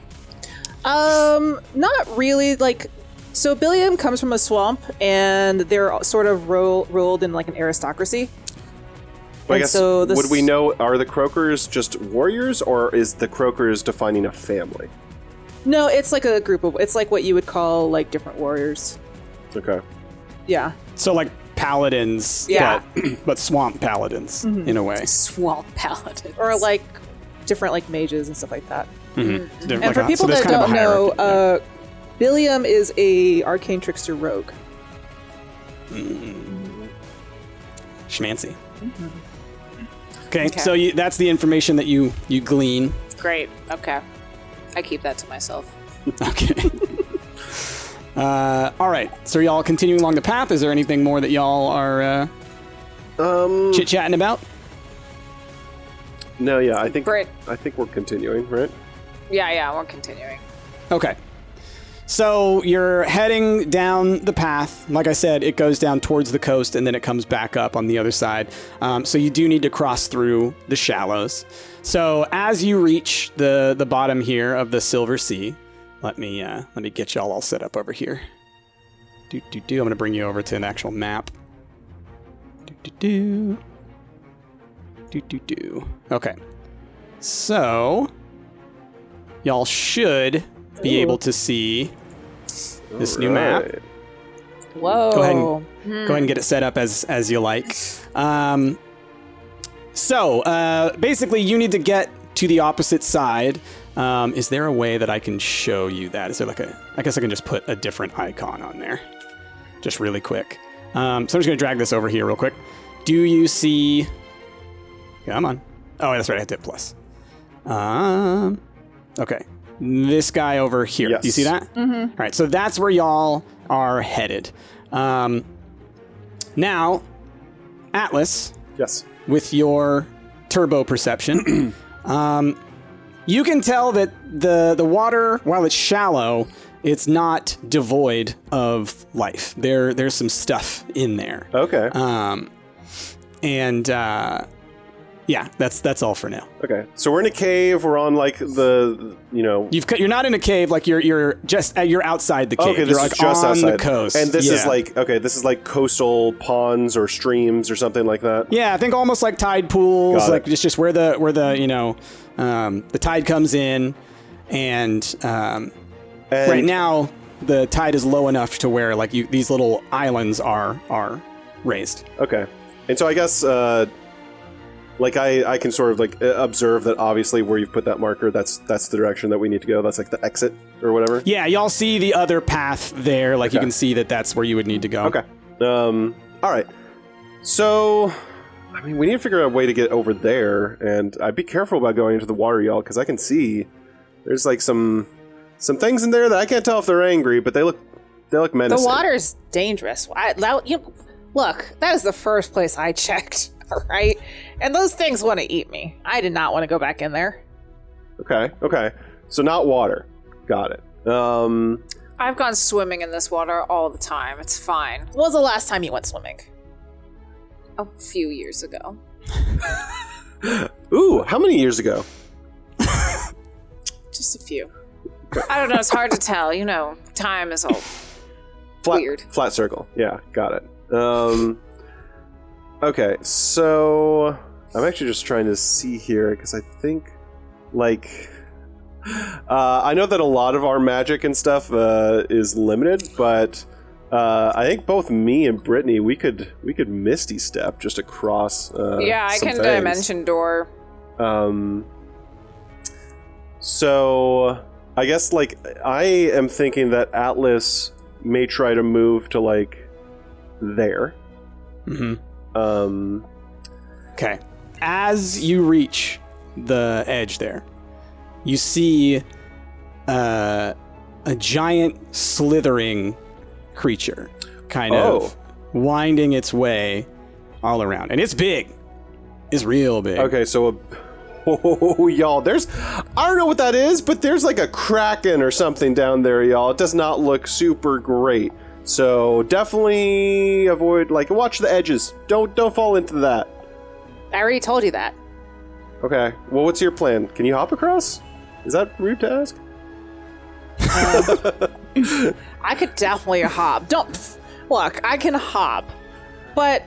Not really. Like, so Billiam comes from a swamp, and they're sort of ruled in like an aristocracy. I guess, would we know, are the croakers just warriors, or is the croakers defining a family? No, it's like a group of, it's like what you would call like different warriors. Okay. Yeah. So like paladins, yeah. but swamp paladins in a way. Swamp paladins. Or like different like mages and stuff like that. Mm-hmm. And for people that don't know, Billiam is a arcane trickster rogue. Schmancy. Mm-hmm. Okay, so that's the information that you glean. Great. Okay. I keep that to myself. Okay. All right. So are y'all continuing along the path? Is there anything more that y'all are chit-chatting about? No, yeah, I think we're continuing, right? Yeah, we're continuing. Okay. So you're heading down the path. Like I said, it goes down towards the coast and then it comes back up on the other side. So you do need to cross through the shallows. So as you reach the bottom here of the Silver Sea, let me get y'all all set up over here. I'm going to bring you over to an actual map. Okay. So y'all should be able to see this new map. Whoa. Go ahead and get it set up as you like. So basically you need to get to the opposite side. Is there a way that I can show you that? Is there I guess I can just put a different icon on there. Just really quick. So I'm just going to drag this over here real quick. Do you see... Come on. Oh, that's right. I have to hit plus. Okay. This guy over here. Yes. Do you see that? Mm-hmm. All right. So that's where y'all are headed. Now, Atlas. Yes. With your turbo perception, you can tell that the water, while it's shallow, it's not devoid of life. There's some stuff in there. Okay. Yeah, that's all for now. Okay, so we're in a cave. We're on like You're not in a cave. Like you're outside the cave. Okay, this you're is like just on outside the coast. And this is like coastal ponds or streams or something like that. Yeah, I think almost like tide pools. Got like it. just where the tide comes in. And right now, the tide is low enough to where like these little islands are raised. Okay. And so I guess like I can sort of like observe that obviously where you've put that marker, that's the direction that we need to go. That's like the exit or whatever. Yeah, y'all see the other path there. Like you can see that's where you would need to go. Okay. All right. So, I mean, we need to figure out a way to get over there, and I'd be careful about going into the water, y'all, because I can see there's like some things in there that I can't tell if they're angry, but they look menacing. The water's dangerous. Look, that is the first place I checked, all right? And those things want to eat me. I did not want to go back in there. Okay. So not water. Got it. I've gone swimming in this water all the time. It's fine. When was the last time you went swimming? A few years ago. Ooh, how many years ago? Just a few. I don't know. It's hard to tell. You know, time is all weird. Flat circle. Yeah, got it. Okay, so I'm actually just trying to see here because I think, like, I know that a lot of our magic and stuff is limited, but I think both me and Brittany we could Misty Step just across. Yeah, I can dimension door. So I guess like I am thinking that Atlas may try to move to like there. Mm-hmm. Okay. As you reach the edge there, you see a giant slithering creature kind of winding its way all around. And it's big. It's real big. Okay, so y'all, I don't know what that is, but there's like a kraken or something down there, y'all. It does not look super great. So definitely avoid, like, watch the edges. Don't fall into that. I already told you that. Okay. Well, what's your plan? Can you hop across? Is that rude to ask? I could definitely hop. Look, I can hop. But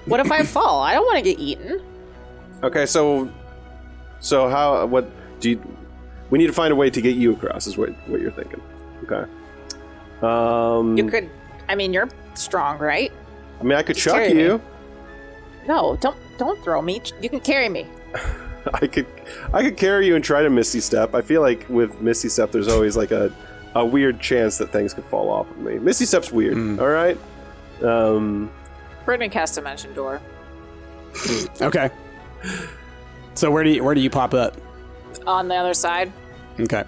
what if I fall? I don't want to get eaten. Okay, so we need to find a way to get you across is what you're thinking. Okay. You could, you're strong, right? I mean, I could chuck you. No, don't throw me. You can carry me. I could carry you and try to Misty Step. I feel like with Misty Step, there's always like a weird chance that things could fall off of me. Misty Step's weird. All right. Brittany cast dimension door. Okay. So where do you pop up? On the other side. Okay.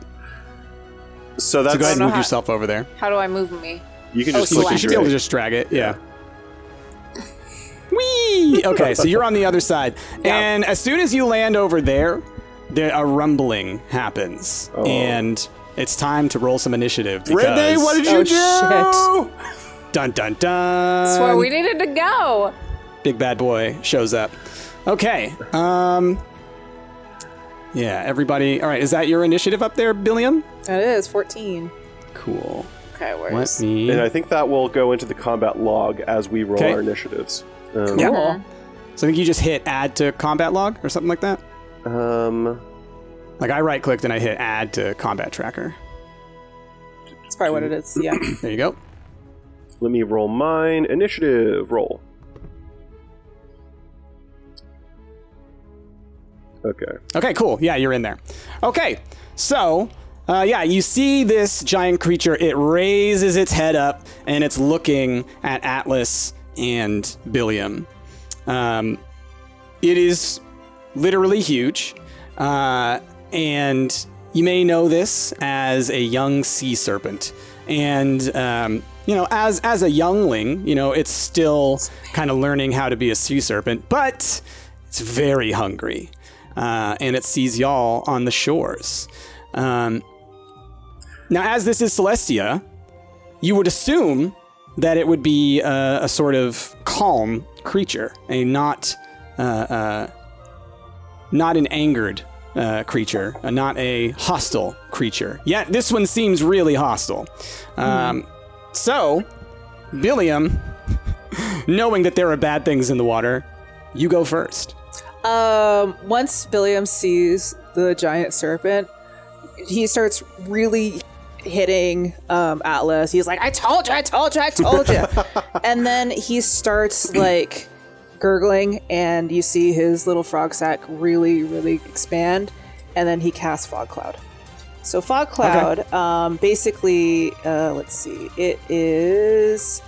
So that's go ahead and move yourself over there. How do I move me? You can just you should be able to just drag it. Yeah. Whee! Okay, so you're on the other side. Yeah. And as soon as you land over there, a rumbling happens. And it's time to roll some initiative. Brittany, what did you do? Shit. Dun, dun, dun. That's where we needed to go. Big bad boy shows up. Okay. Yeah, everybody. All right, is that your initiative up there, Billiam? That is 14. Cool. Okay, where's... And I think that will go into the combat log as we roll our initiatives. Yeah. So I think you just hit add to combat log or something like that? Like I right-clicked and I hit add to combat tracker. That's probably what it is, yeah. There you go. Let me roll mine. Initiative roll. Okay, cool. Yeah, you're in there. Okay, so, you see this giant creature. It raises its head up, and it's looking at Atlas and Billiam. It is literally huge, and you may know this as a young sea serpent. And, as a youngling, it's still kind of learning how to be a sea serpent, but it's very hungry. And it sees y'all on the shores. Now, as this is Celestia, you would assume that it would be a sort of calm creature, not an angered creature, not a hostile creature. Yet this one seems really hostile. So, Billiam, knowing that there are bad things in the water, you go first. Once Billiam sees the giant serpent, he starts really hitting Atlas. He's like, I told you. And then he starts like gurgling, and you see his little frog sack really, really expand, and then he casts Fog Cloud. So Fog Cloud, basically, let's see, it is...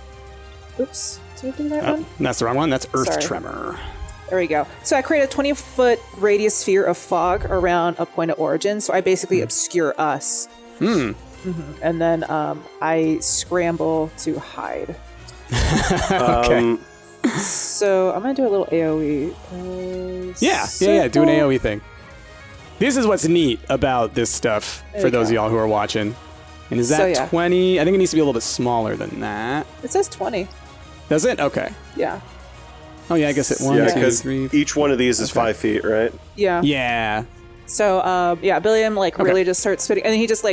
Oops, did I do that one? That's the wrong one. That's Earth Sorry. Tremor. There we go. So I create a 20-foot radius sphere of fog around a point of origin, so I basically obscure us. And then I scramble to hide. Okay. So I'm going to do a little AoE. Yeah. Do an AoE thing. This is what's neat about this stuff for those of y'all who are watching. And is that 20? I think it needs to be a little bit smaller than that. It says 20. Does it? Okay. Yeah. Oh, yeah, I guess it 1, 2, 3. Each one of these is 5 feet, right? Yeah. Yeah. So, Billiam, really just starts spitting. And then he just,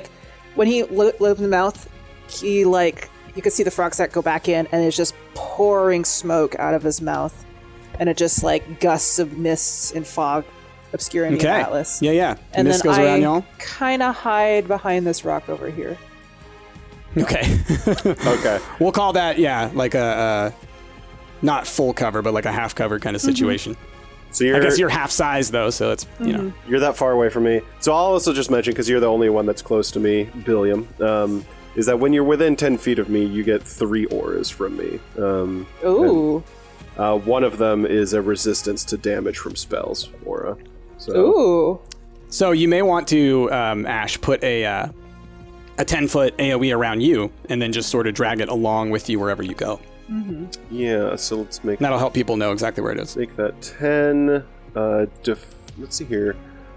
when he opens the mouth, he, you could see the frog sack go back in, and it's just pouring smoke out of his mouth. And it just, gusts of mists and fog obscuring the Atlas. Yeah. And mist then goes around y'all. kind of hide behind this rock over here. Okay. Okay. We'll call that, a not full cover, but like a half cover kind of situation. So I guess you're half size though, so it's you're that far away from me. So I'll also just mention, because you're the only one that's close to me, Billiam, is that when you're within 10 feet of me, you get 3 auras from me. Ooh. One of them is a resistance to damage from spells aura. So. Ooh. So you may want to, Ash, put a 10-foot AoE around you, and then just sort of drag it along with you wherever you go. Mm-hmm. Yeah, so let's make... That'll help people know exactly where it is. Make that 10. Let's see here.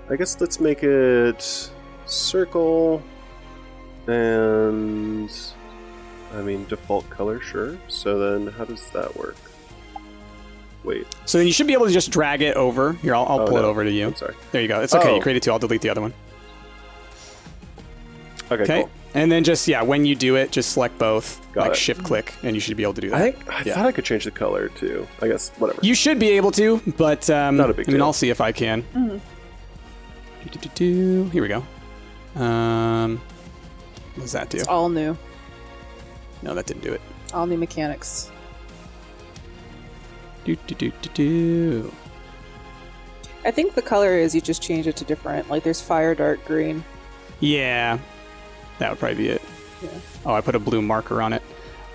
I guess let's make it circle and... default color, sure. So then how does that work? Wait. So then you should be able to just drag it over. Here, I'll pull it over to you. I'm sorry. There you go. It's okay. You created 2. I'll delete the other one. Okay, cool. And then just, when you do it, just select both, Got it. shift click, and you should be able to do that. I thought I could change the color too. I guess, whatever. You should be able to, but not a big deal. I'll see if I can. Here we go. What does that do? It's all new. No, that didn't do it. All new mechanics. I think the color is you just change it to different. There's fire, dark green. Yeah. That would probably be it. Yeah. Oh, I put a blue marker on it.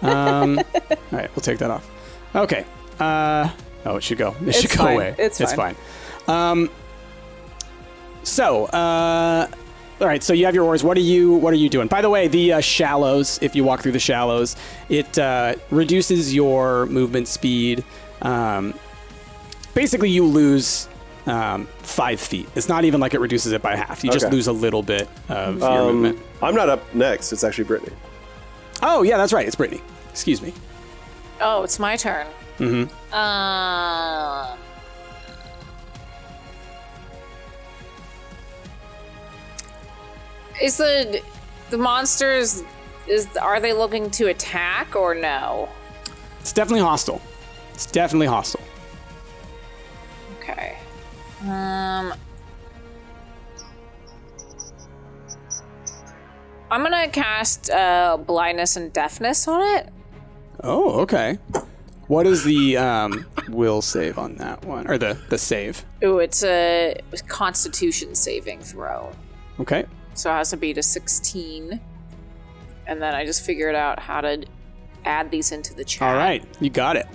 All right, we'll take that off. Okay. It should go. It should go away. It's fine. All right, so you have your oars. What are you doing? By the way, the shallows, if you walk through the shallows, it reduces your movement speed. Basically, you lose 5 feet. It's not even like it reduces it by half. You just lose a little bit of your movement. I'm not up next. It's actually Brittany. Oh, yeah, that's right. It's Brittany. Excuse me. Oh, it's my turn. Mm-hmm. Is the monsters, are they looking to attack or no? It's definitely hostile. Okay. I'm gonna cast blindness and deafness on it. Oh, okay. What is the will save on that one, or the save? Ooh, it's a Constitution saving throw. Okay. So it has to be to 16, and then I just figured out how to add these into the chat. All right, you got it.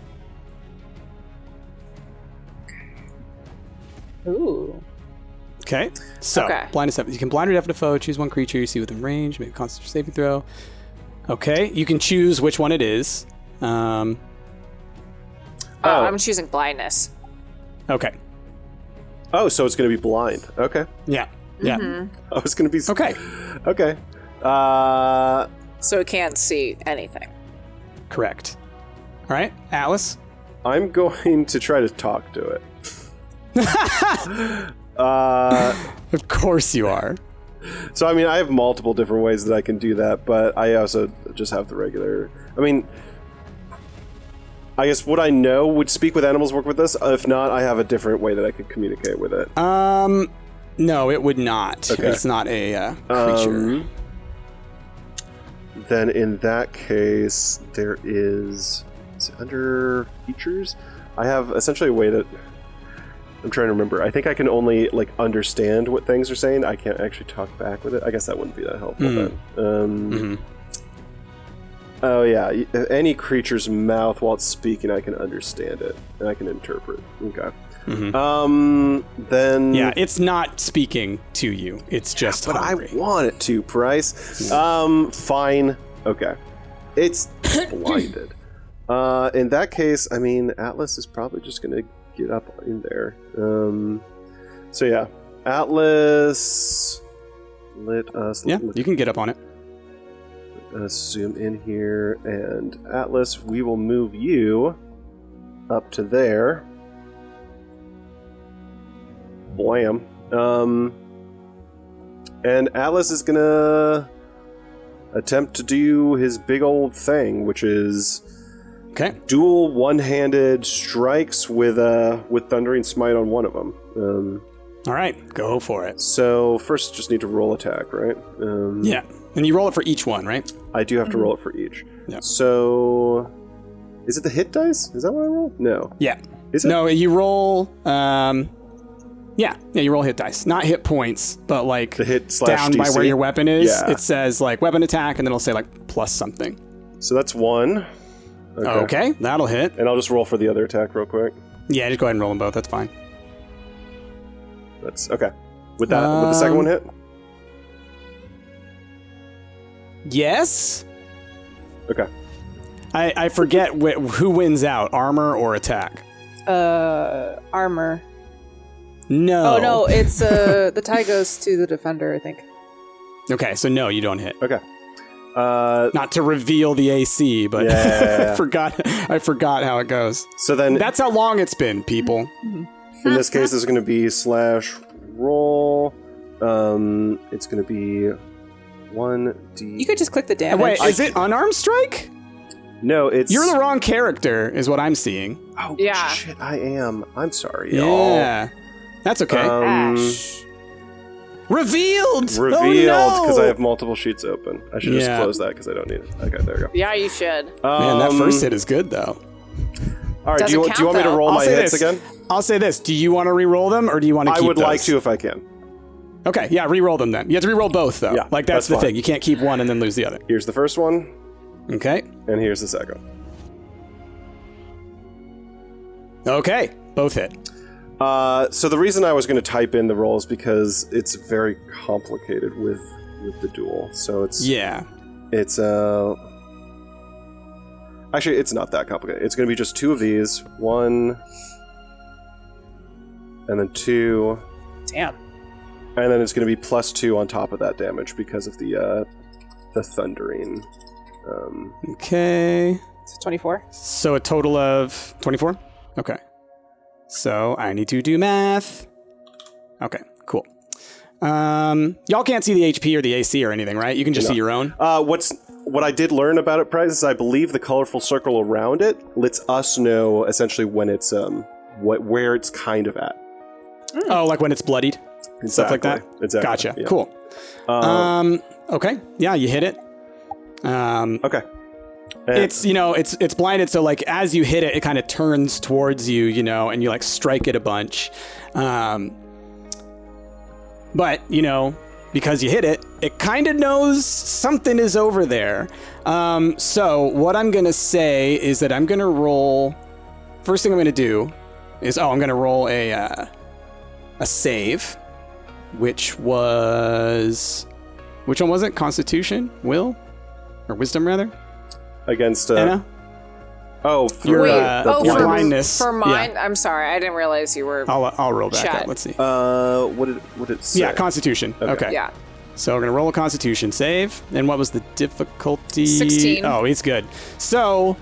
Ooh. Okay. So, blindness. You can blind or deafen a foe. Choose one creature you see within range. Make a Constitution saving throw. Okay. You can choose which one it is. I'm choosing blindness. Okay. Oh, so it's going to be blind. Okay. Yeah. Yeah. I was going to be... Okay. Okay. So it can't see anything. Correct. All right. Atlas? I'm going to try to talk to it. Of course you are. So, I have multiple different ways that I can do that, but I also just have the regular... I guess would I know, would speak with animals work with this? If not, I have a different way that I could communicate with it. No, it would not. Okay. It's not a creature. Then in that case, there is it under features? I have essentially a way that I'm trying to remember. I think I can only understand what things are saying. I can't actually talk back with it. I guess that wouldn't be that helpful then. Oh yeah, any creature's mouth while it's speaking, I can understand it and I can interpret. Okay. Then yeah, it's not speaking to you. It's just hungry. I want it to, Price. Fine. Okay. It's blinded. In that case, I mean, Atlas is probably just going to get up in there. So yeah, Atlas. You can get up on it. Zoom in here, and Atlas, we will move you up to there. Blam. And Atlas is gonna attempt to do his big old thing, which is dual one-handed strikes with Thundering Smite on one of them. All right, go for it. So first, just need to roll attack, right? Yeah, and you roll it for each one, right? I do have to roll it for each. Yeah. So, is it the hit dice? Is that what I roll? No. Yeah. Is it? No, you roll. Yeah, you roll hit dice, not hit points, but the hit / down DC? by where your weapon is. Yeah. It says weapon attack, and then it'll say plus something. So that's 1. Okay, that'll hit. And I'll just roll for the other attack real quick. Yeah, just go ahead and roll them both. That's fine. That's okay. Would the second one hit? Yes. Okay. I forget who wins out, armor or attack. Armor. No. Oh no, it's the tie goes to the defender, I think. Okay, so no, you don't hit. Okay. Not to reveal the AC, but Yeah. I forgot how it goes. So then, That's how long it's been, people. in this case, it's going to be /roll. It's going to be 1d. You could just click the damage. Wait, is it unarmed strike? No, it's. You're the wrong character, is what I'm seeing. Oh Yeah. shit! I am. I'm sorry, y'all. Yeah, that's okay. Ash. Revealed Because I have multiple sheets open. I should just Yeah. close that because I don't need it. Okay, there we go. Yeah, you should. Man, that first hit is good though. All right, do Doesn't you want count, me to though. roll I'll my say hits this. again? I'll say this: do you want to re-roll them, or do you want to keep I would like those? to if I can. Okay, yeah, re-roll them then. You have to re-roll both though. Yeah, that's that's the fine. thing. You can't keep one and then lose the other. Here's the first one, Okay. and here's the second. Okay, both hit. So the reason I was going to type in the rolls because it's very complicated with the duel. So it's actually it's not that complicated. It's going to be just 2 of these, 1, and then 2. Damn. And then it's going to be +2 on top of that damage because of the thundering. Okay. It's 24. So a total of 24? Okay. So I need to do math. Okay, cool. Y'all can't see the HP or the AC or anything, right? You can just see your own? What I did learn about it, Price, is I believe the colorful circle around it lets us know essentially when it's where it's kind of at. Oh, like when it's bloodied? Exactly. Stuff like that? Exactly. Gotcha. Yeah. Cool. Okay. Yeah, you hit it. Okay. It's it's blinded, so as you hit it, it kind of turns towards you, and you strike it a bunch. But because you hit it, it kind of knows something is over there. So what I'm gonna say is that I'm gonna roll. First thing I'm gonna do is I'm gonna roll a save, which one was it? Constitution, will, or wisdom rather? Against Anna? Oh, Your, for your blindness. For mine, Yeah. I'm sorry, I didn't realize you were. I'll roll back Chat. up. Let's see. what did it say? Yeah, Constitution. Okay. Yeah. So we're gonna roll a Constitution save. And what was the difficulty? 16. Oh, it's good. So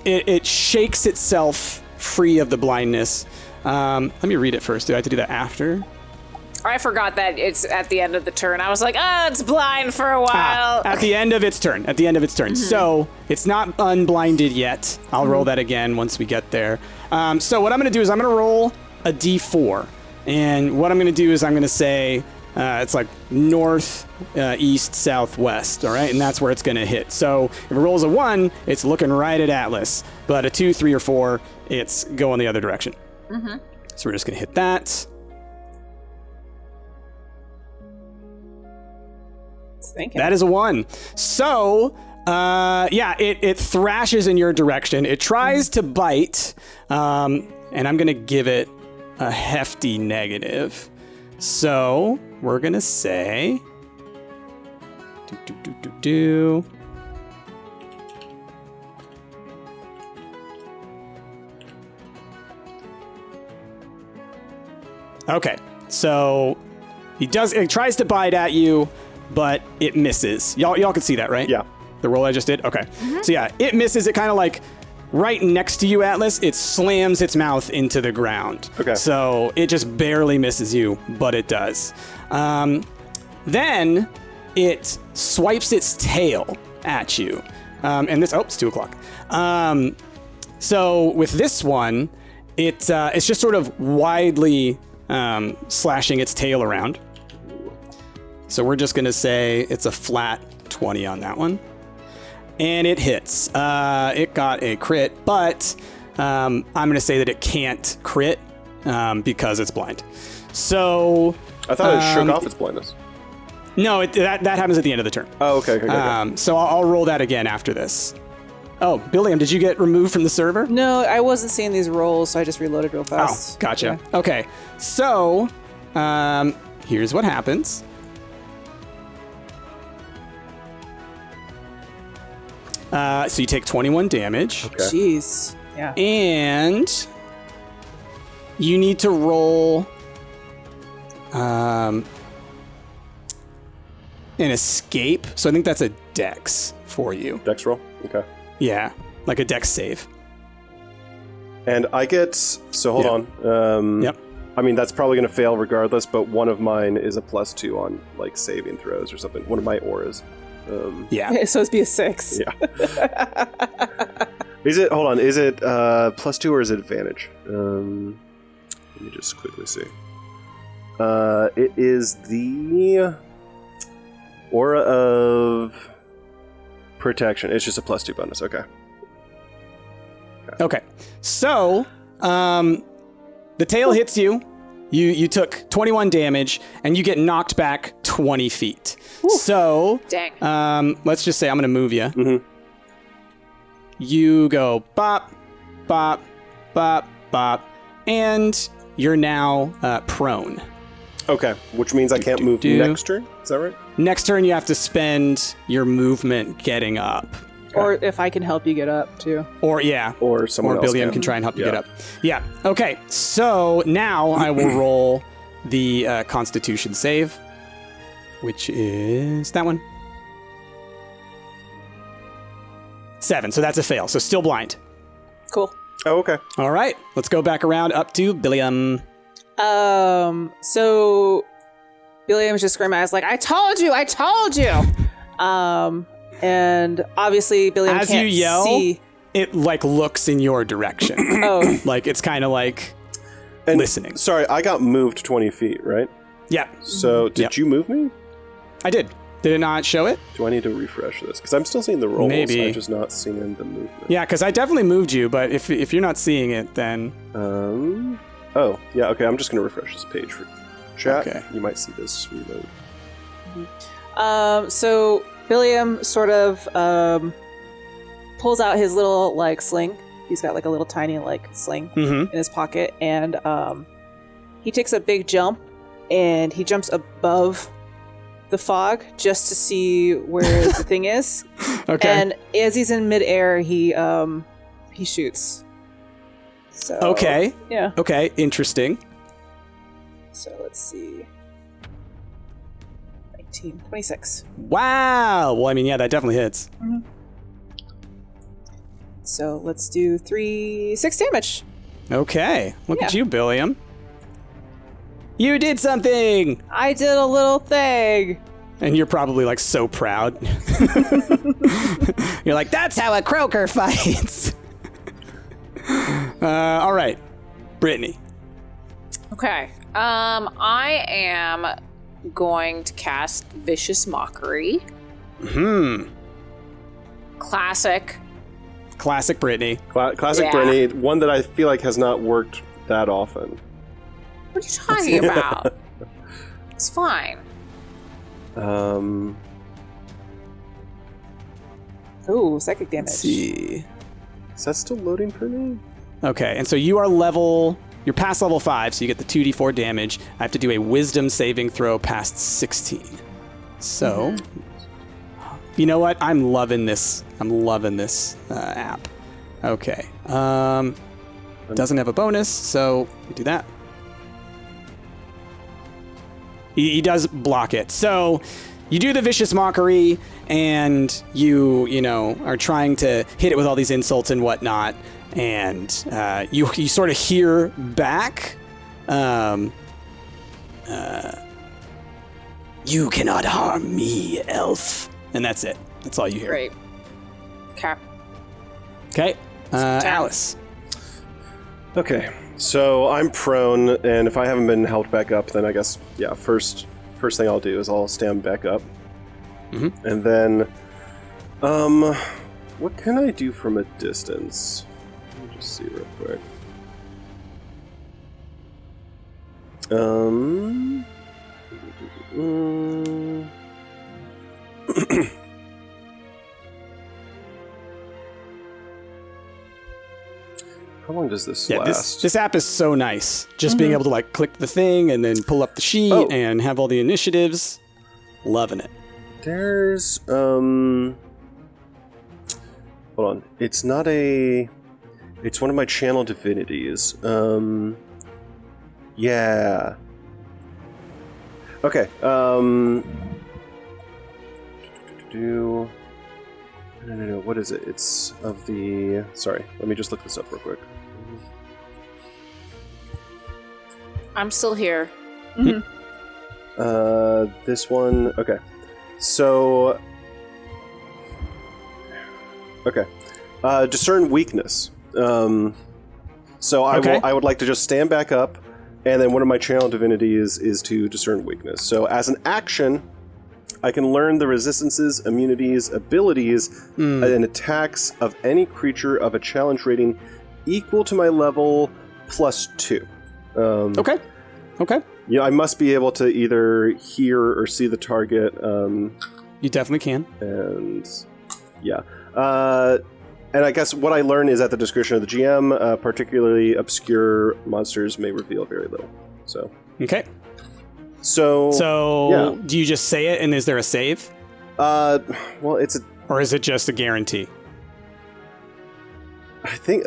it shakes itself free of the blindness. Let me read it first. Do I have to do that after? I forgot that it's at the end of the turn. I was like, it's blind for a while. At the end of its turn. So it's not unblinded yet. I'll roll that again once we get there. So what I'm going to do is I'm going to roll a d4. And what I'm going to do is I'm going to say it's like north, east, southwest, all right? And that's where it's going to hit. So if it rolls a 1, it's looking right at Atlas. But a 2, 3, or 4, it's going the other direction. Mm-hmm. So we're just going to hit that. That is a 1. So, it thrashes in your direction. It tries to bite, and I'm going to give it a hefty negative. So, we're going to say... Okay, so it tries to bite at you, but it misses. Y'all can see that, right? Yeah. The roll I just did? Okay. Mm-hmm. So yeah, it misses. It kind of like right next to you, Atlas, it slams its mouth into the ground. Okay. So it just barely misses you, but it does. Then it swipes its tail at you. And this, it's 2 o'clock. So with this one, it's just sort of widely slashing its tail around. So we're just going to say it's a flat 20 on that one. And it hits. It got a crit, but I'm going to say that it can't crit because it's blind. So... I thought it shook off its blindness. No, that happens at the end of the turn. Oh, okay. So I'll roll that again after this. Oh, Billiam, did you get removed from the server? No, I wasn't seeing these rolls, so I just reloaded real fast. Oh, gotcha. Yeah. Okay, so here's what happens. So you take 21 damage. Okay. Jeez. Yeah. And you need to roll an escape. So I think that's a dex for you. Dex roll? Okay. Yeah, like a dex save. And I get... So hold on. Yep. I mean, that's probably going to fail regardless, but one of mine is a +2 on, like, saving throws or something. One of my auras. Yeah. So it's be a 6. Yeah. Is it... Hold on. Is it +2 or is it advantage? Let me just quickly see. It is the aura of protection. It's just a +2 bonus. Okay. Okay. So, the tail hits you. You took 21 damage, and you get knocked back 20 feet. Ooh. So, dang. Let's just say I'm going to move you. Mm-hmm. You go bop, bop, bop, bop, and you're now prone. Okay, which means I can't move next turn? Is that right? Next turn, you have to spend your movement getting up. Okay. Or if I can help you get up, too. Or, yeah. Or someone else Billiam can try and help you get up. Yeah. Okay, so now I will roll the Constitution save, which is that one. 7, so that's a fail. So still blind. Cool. Oh, okay. All right, let's go back around up to Billiam. So Billiam's just grimaced like, I told you. And obviously Billiam as can't you yell, see. It like looks in your direction. Oh. Like it's kind of like and, listening. Sorry, I got moved 20 feet, right? Yeah. So did you move me? I did. Did it not show it? Do I need to refresh this? Because I'm still seeing the rolls. Maybe. I'm just not seeing the movement. Yeah, because I definitely moved you, but if you're not seeing it, then... Oh, yeah, okay, I'm just going to refresh this page for chat. Okay. You might see this reload. So Billiam sort of pulls out his little, like, sling. He's got, like, a little tiny, like, sling in his pocket, and he takes a big jump, and he jumps above the fog just to see where the thing is. Okay. And as he's in midair, he shoots. So, okay. Yeah. Okay, interesting. So let's see. 26. Wow. Well, I mean, yeah, that definitely hits. Mm-hmm. So let's do 6 damage. Okay. Look at you, Billiam. You did something! I did a little thing. And you're probably like so proud. You're like, that's how a croaker fights. All right, Brittany. Okay. I am going to cast Vicious Mockery. Classic Brittany. Classic Brittany, one that I feel like has not worked that often. What are you talking about? It's fine. Ooh, psychic damage. Let's see. Is that still loading for me? Okay, and so you're past level 5, so you get the 2d4 damage. I have to do a wisdom saving throw past 16. So, you know what? I'm loving this app. Okay. Doesn't have a bonus, so we do that. He does block it. So you do the Vicious Mockery, and you are trying to hit it with all these insults and whatnot, and you sort of hear back, you cannot harm me, elf. And that's it. That's all you hear. Great. Okay. Alice. Okay, so I'm prone, and if I haven't been helped back up, then I guess, first thing I'll do is I'll stand back up. Mm-hmm. And then, what can I do from a distance? Let me just see real quick. How long does this last? This app is so nice. Just being able to click the thing and then pull up the sheet and have all the initiatives. Loving it. There's hold on. It's not a. It's one of my channel divinities. Yeah. Okay. No. What is it? It's of the. Sorry. Let me just look this up real quick. I'm still here. This one. Okay. So. Okay. Discern Weakness. So I would like to just stand back up, and then one of my channel divinities is to Discern Weakness. So as an action, I can learn the resistances, immunities, abilities, and attacks of any creature of a challenge rating equal to my level +2. Okay. Yeah, I must be able to either hear or see the target. You definitely can. And yeah. And I guess what I learn is at the discretion of the GM, particularly obscure monsters may reveal very little. So. Okay. So do you just say it, and is there a save? Well, it's a... Or is it just a guarantee? I think,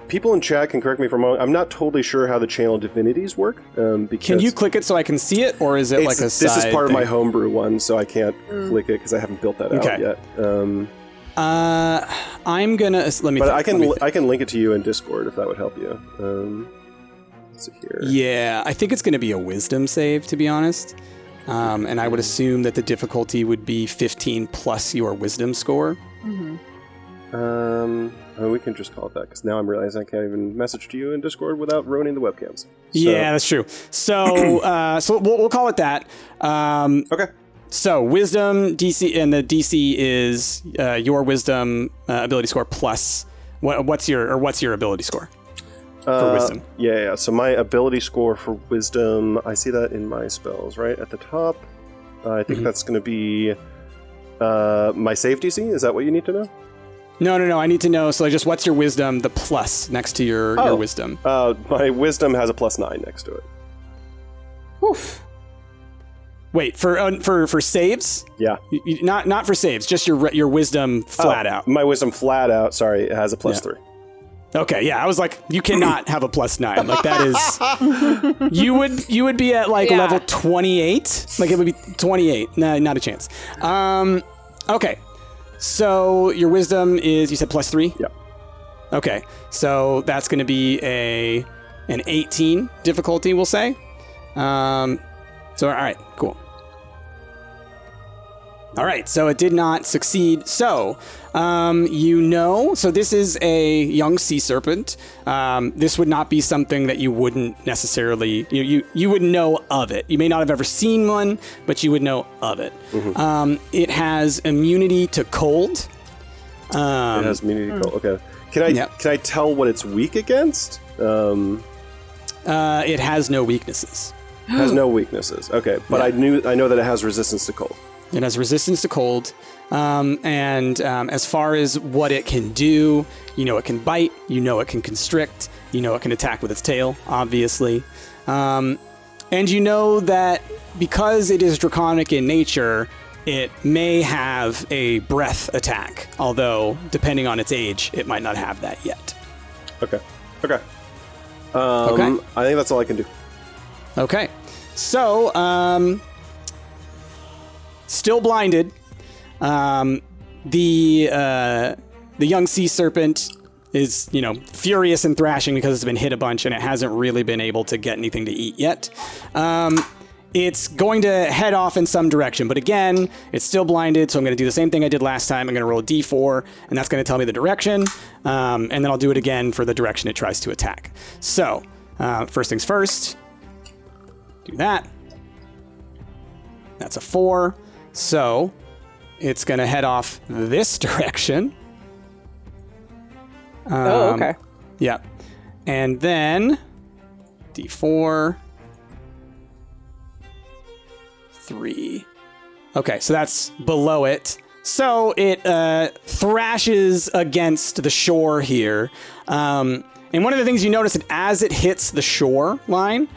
people in chat can correct me if I'm wrong. I'm not totally sure how the channel divinities work. Because can you click it so I can see it, or is it like a side This is part thing? of my homebrew one, so I can't click it because I haven't built that out yet. I'm gonna... Let me But think, I can link it to you in Discord if that would help you. Let's see here. Yeah, I think it's going to be a wisdom save, to be honest. And I would assume that the difficulty would be 15 plus your wisdom score. We can just call it that, because now I'm realizing I can't even message to you in Discord without ruining the webcams. So. Yeah, that's true. So we'll call it that. Okay. So wisdom DC, and the DC is your wisdom ability score plus what's your ability score for wisdom? Yeah. So my ability score for wisdom, I see that in my spells right at the top. I think that's going to be my save DC. Is that what you need to know? No. I need to know. So just what's your wisdom? The plus next to your wisdom. My wisdom has a +9 next to it. Oof. Wait, for saves? Yeah. Not for saves, just your wisdom flat out. My wisdom flat out, sorry, it has a +3. Okay, yeah, I was like, you cannot have a +9. Like that is, you would be at level 28. Like it would be 28. No, not a chance. Okay, so your wisdom is, you said +3? Yeah. Okay, so that's going to be an 18 difficulty, we'll say. So all right, cool. All right, so it did not succeed. So, so this is a young sea serpent. This would not be something that you wouldn't necessarily, you would know of it. You may not have ever seen one, but you would know of it. It has immunity to cold. It has immunity to cold. Okay. Can I tell what it's weak against? It has no weaknesses. Has no weaknesses. Okay, but I know that it has resistance to cold. It has resistance to cold, and as far as what it can do, it can bite, it can constrict, it can attack with its tail, obviously. And that because it is draconic in nature, it may have a breath attack, although, depending on its age, it might not have that yet. Okay. Okay. I think that's all I can do. Okay. So, still blinded, the young sea serpent is, furious and thrashing because it's been hit a bunch and it hasn't really been able to get anything to eat yet. It's going to head off in some direction, but again, it's still blinded, so I'm going to do the same thing I did last time. I'm going to roll a d4, and that's going to tell me the direction, and then I'll do it again for the direction it tries to attack. So, first things first, do that. That's a 4. So, it's going to head off this direction. Okay. Yeah. And then, d4, 3. Okay, so that's below it. So, it thrashes against the shore here. And one of the things you notice is as it hits the shore line,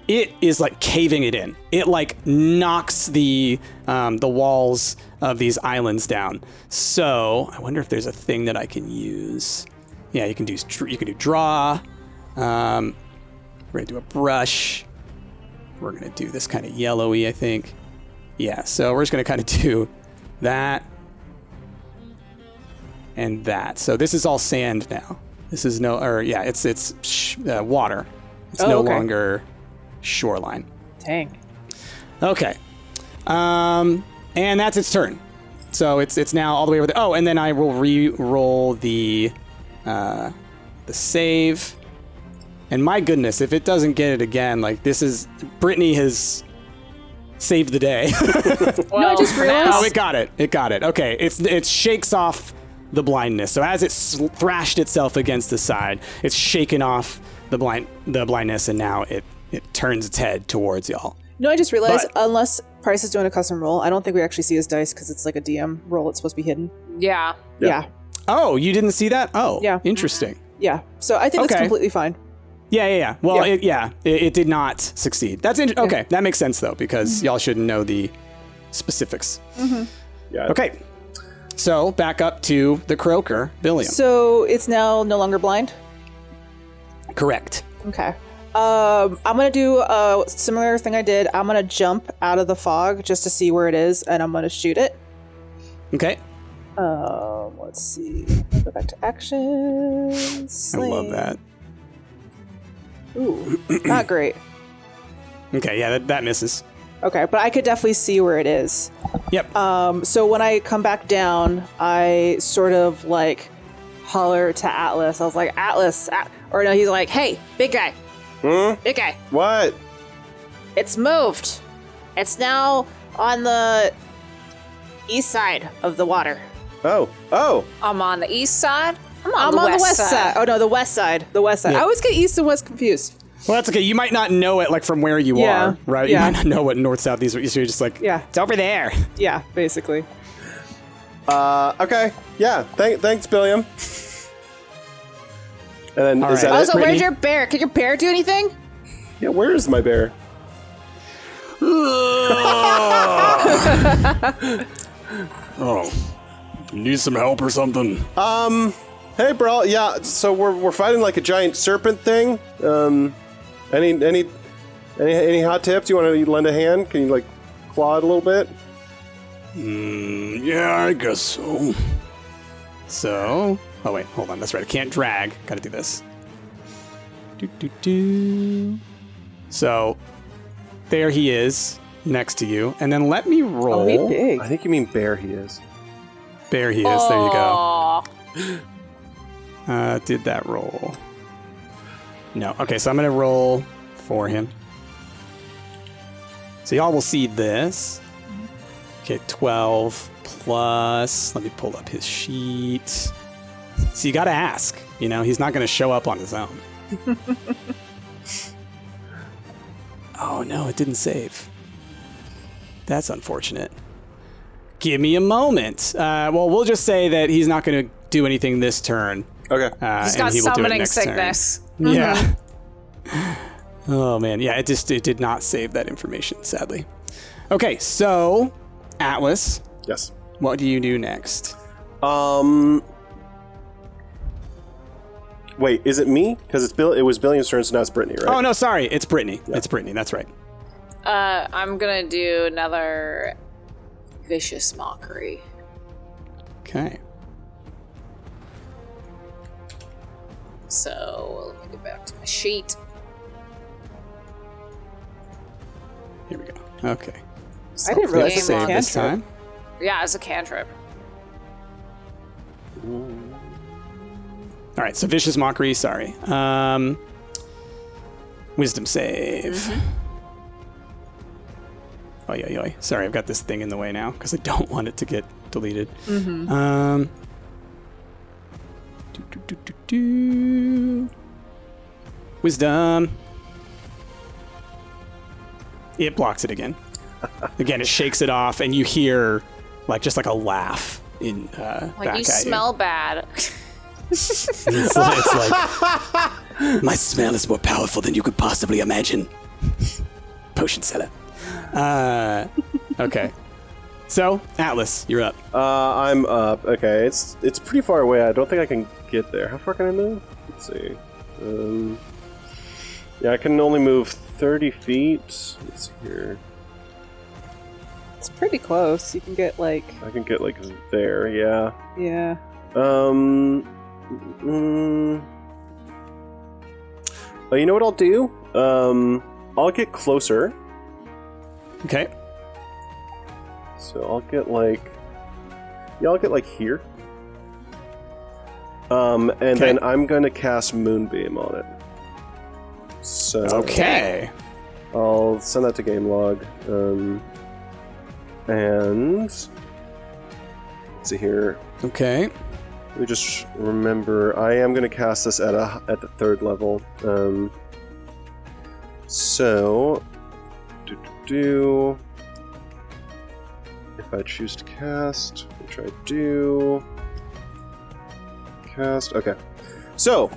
it is like caving it in. It like knocks the walls of these islands down. So I wonder if there's a thing that I can use. Yeah, you can do draw. We're gonna do a brush. We're gonna do this kind of yellowy, I think. Yeah, so we're just gonna kind of do that and that. So this is all sand now. This is it's water. It's no longer shoreline. Dang. Okay. And that's its turn. So it's now all the way over there. Oh, and then I will re-roll the save. And my goodness, if it doesn't get it again, like Brittany has saved the day. No, I just realized. Oh, it got it. It got it. Okay, it shakes off the blindness. So as it thrashed itself against the side, it's shaken off the blindness, and now it turns its head towards y'all. No, I just realized, unless Price is doing a custom roll, I don't think we actually see his dice because it's like a DM roll. It's supposed to be hidden. Yeah. Yeah. Oh, you didn't see that? Oh, yeah. Interesting. Yeah. So I think it's completely fine. Yeah. Well, it did not succeed. That's okay. That makes sense though, because y'all should know the specifics. Mm-hmm. Yeah. Okay. So back up to the croaker, Billiam. So it's now no longer blind? Correct. Okay. I'm going to do a similar thing I did. I'm going to jump out of the fog just to see where it is, and I'm going to shoot it. Okay. Let's see. Go back to action. Sling. I love that. Ooh, not great. Okay, yeah, that misses. Okay, but I could definitely see where it is. Yep. So when I come back down, I sort of like holler to Atlas. I was like, Atlas, or no, he's like, hey, big guy. Big guy. What? It's moved. It's now on the east side of the water. Oh. I'm on the east side. I'm on the west side. Oh no, the west side. The west side. Yeah. I always get east and west confused. Well, that's okay. You might not know it like from where you are, right? Yeah. You might not know what north, south, east. So you're just like, it's over there. Yeah, basically. Okay. Yeah. Thanks, Billiam. And then All is right. that Also, it? where's your bear? Can your bear do anything? Yeah. Where is my bear? Oh, need some help or something? Hey, bro. Yeah. So we're fighting like a giant serpent thing. Any hot tips? You want to lend a hand? Can you like claw it a little bit? Yeah, I guess so. So, oh wait, hold on. That's right. I can't drag. Got to do this. Do. So, there he is. next to you. And then let me roll. Oh, he's big. I think you mean bear he is. There he is. There you go. Aw. Did that roll? No. Okay, so I'm going to roll for him. So y'all will see this. Okay, 12 plus. Let me pull up his sheet. So you got to ask. You know, he's not going to show up on his own. Oh, no, it didn't save. That's unfortunate. Give me a moment. Well, we'll just say that he's not going to do anything this turn. Okay. He's and got he will do it summoning next turn. sickness. Yeah. Oh, man. Yeah, it did not save that information, sadly. Okay, so, Atlas, Yes. what do you do next? Wait, is it me? Because it was Billiam's turn, so now it's Brittany, right? Oh, no, sorry. It's Brittany. Yeah. It's Brittany. That's right. I'm gonna do another vicious mockery. Okay. So let me get back to my sheet. Here we go. Okay. I didn't realize Game it was a on. This cantrip. time. Yeah, it's a cantrip. All right, so Vicious Mockery, sorry. Wisdom save. Mm-hmm. Oy. Sorry, I've got this thing in the way now because I don't want it to get deleted. Mm-hmm. Wisdom. It blocks it again. Again, it shakes it off, and you hear just like a laugh in back Like, you at smell bad. It's like, my smell is more powerful than you could possibly imagine. Potion seller. Okay. So, Atlas, you're up. I'm up. Okay, it's pretty far away. I don't think I can get there. How far can I move? Let's see. Yeah, I can only move 30 feet. Let's see here. It's pretty close. You can get like... I can get there, yeah. Yeah. Oh, you know what I'll do? I'll get closer. Okay. So I'll get I'll get here. And then I'm gonna cast Moonbeam on it. So Okay. I'll send that to game log. And let's see here. Okay. Let me just remember, I am going to cast this at the 3rd level. So, if I choose to cast, which I do, cast. Okay, so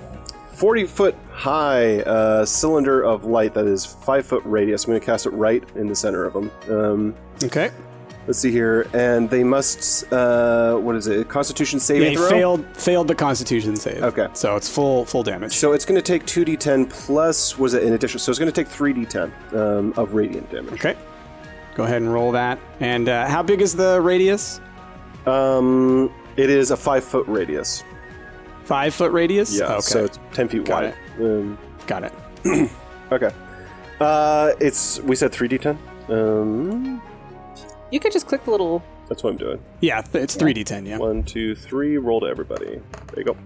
40-foot high cylinder of light that is 5-foot radius. I'm going to cast it right in the center of them. Okay. Let's see here, and they must. What is it? Constitution saving throw. Failed the Constitution save. Okay, so it's full damage. So it's going to take 2d10 plus. Was it in addition? So it's going to take 3d10 of radiant damage. Okay. Go ahead and roll that. And how big is the radius? It is a 5-foot radius. 5-foot radius. Yeah. Okay. So it's 10 feet Got wide. it. Got it. Okay. We said 3d10. You could just click the little... That's what I'm doing. Yeah, it's 3d10, yeah. 1, 2, 3, roll to everybody. There you go.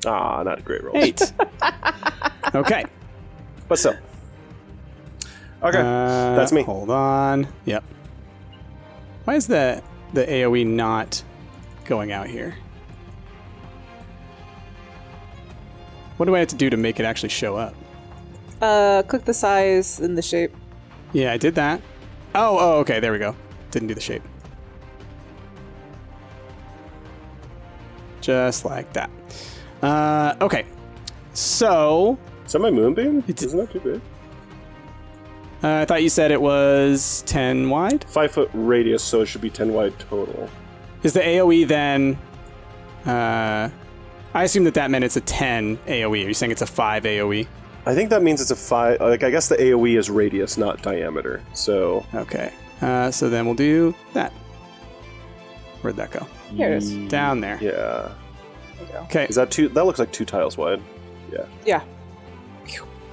Not a great roll. 8. Okay. But still. Okay, that's me. Hold on. Yep. Why is the AoE not going out here? What do I have to do to make it actually show up? Click the size and the shape. Yeah, I did that. Oh, okay, there we go. Didn't do the shape. Just like that. Okay. So... Is that my Moonbeam? Isn't that too big? I thought you said it was 10 wide? 5-foot radius, so it should be 10 wide total. Is the AoE then... I assume that meant it's a 10 AoE. Are you saying it's a 5 AoE? I think that means it's a 5... I guess the AoE is radius, not diameter, so... Okay. So then we'll do that. Where'd that go? Here it is. Down there. Yeah. There you go. Okay. Is that 2... That looks like 2 tiles wide. Yeah. Yeah.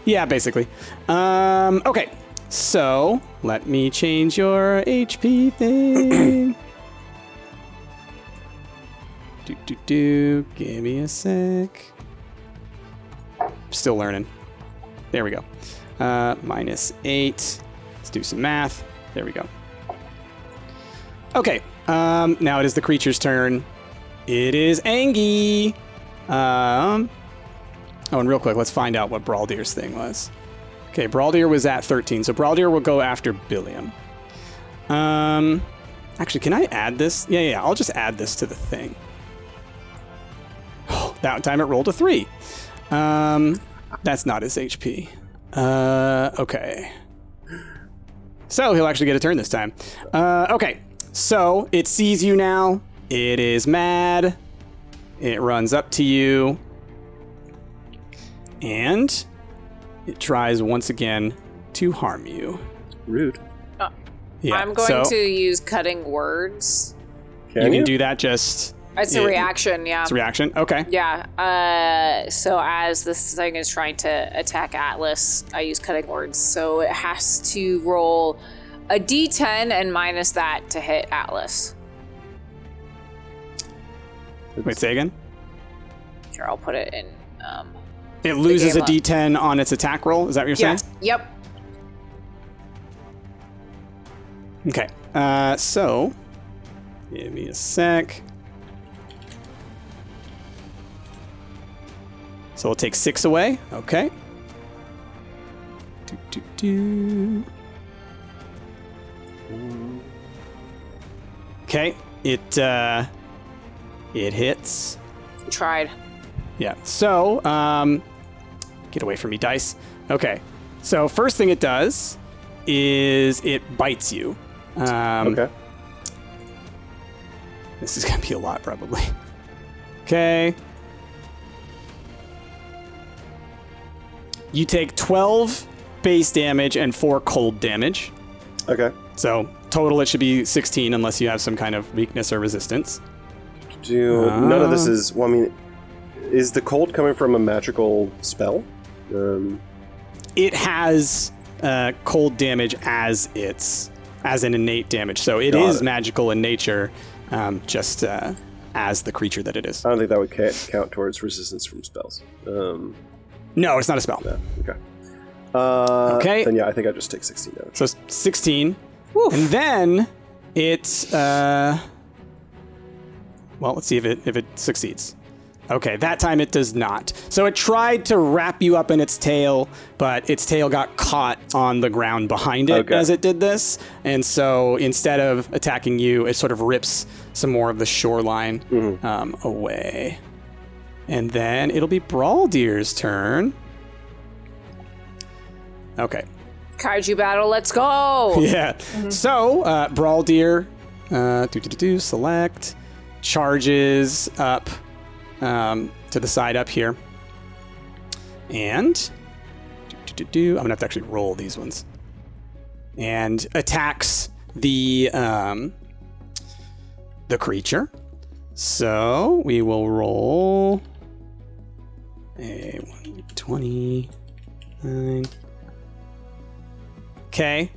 Yeah, basically. Okay, so let me change your HP thing. Give me a sec. Still learning. There we go. -8. Let's do some math. There we go. Okay, now it is the creature's turn. It is Angie. Oh, and real quick, let's find out what Brawldeer's thing was. Okay, Brawldeer was at 13, so Brawldeer will go after Billiam. Actually, can I add this? Yeah, I'll just add this to the thing. Oh, that time it rolled a 3. That's not his HP. Okay. So he'll actually get a turn this time. Okay, so it sees you now. It is mad. It runs up to you. And it tries once again to harm you. Rude. Yeah, I'm going to use cutting words. You can do that just... It's a reaction, yeah. It's a reaction? Okay. Yeah. So as this thing is trying to attack Atlas, I use cutting words. So it has to roll a d10 and minus that to hit Atlas. Wait, say again? Here, I'll put it in... It loses a d10 on its attack roll? Is that what you're saying? Yep. Okay. So... Give me a sec. So we'll take 6 away. Okay. Okay. It hits. Tried. Yeah. So, get away from me, dice. Okay. So first thing it does is it bites you. Okay. This is gonna be a lot, probably. Okay. You take 12 base damage and 4 cold damage. Okay. So total it should be 16 unless you have some kind of weakness or resistance. None of this is... Well, I mean, is the cold coming from a magical spell? It has cold damage as an innate damage. So it is magical in nature, just as the creature that it is. I don't think that would count towards resistance from spells. No, it's not a spell. Yeah, okay. Okay. Then yeah, I think I just take 16 damage. So 16. Woof. And then it... well, let's see if it succeeds. Okay, that time it does not. So it tried to wrap you up in its tail, but its tail got caught on the ground behind it as it did this. And so instead of attacking you, it sort of rips some more of the shoreline away. And then it'll be Brawldeer's turn. Okay. Kaiju Battle, let's go! Yeah. So, Brawldeer, select, charges up to the side up here. And, I'm going to have to actually roll these ones. And attacks the creature. So, we will roll a 29. Okay.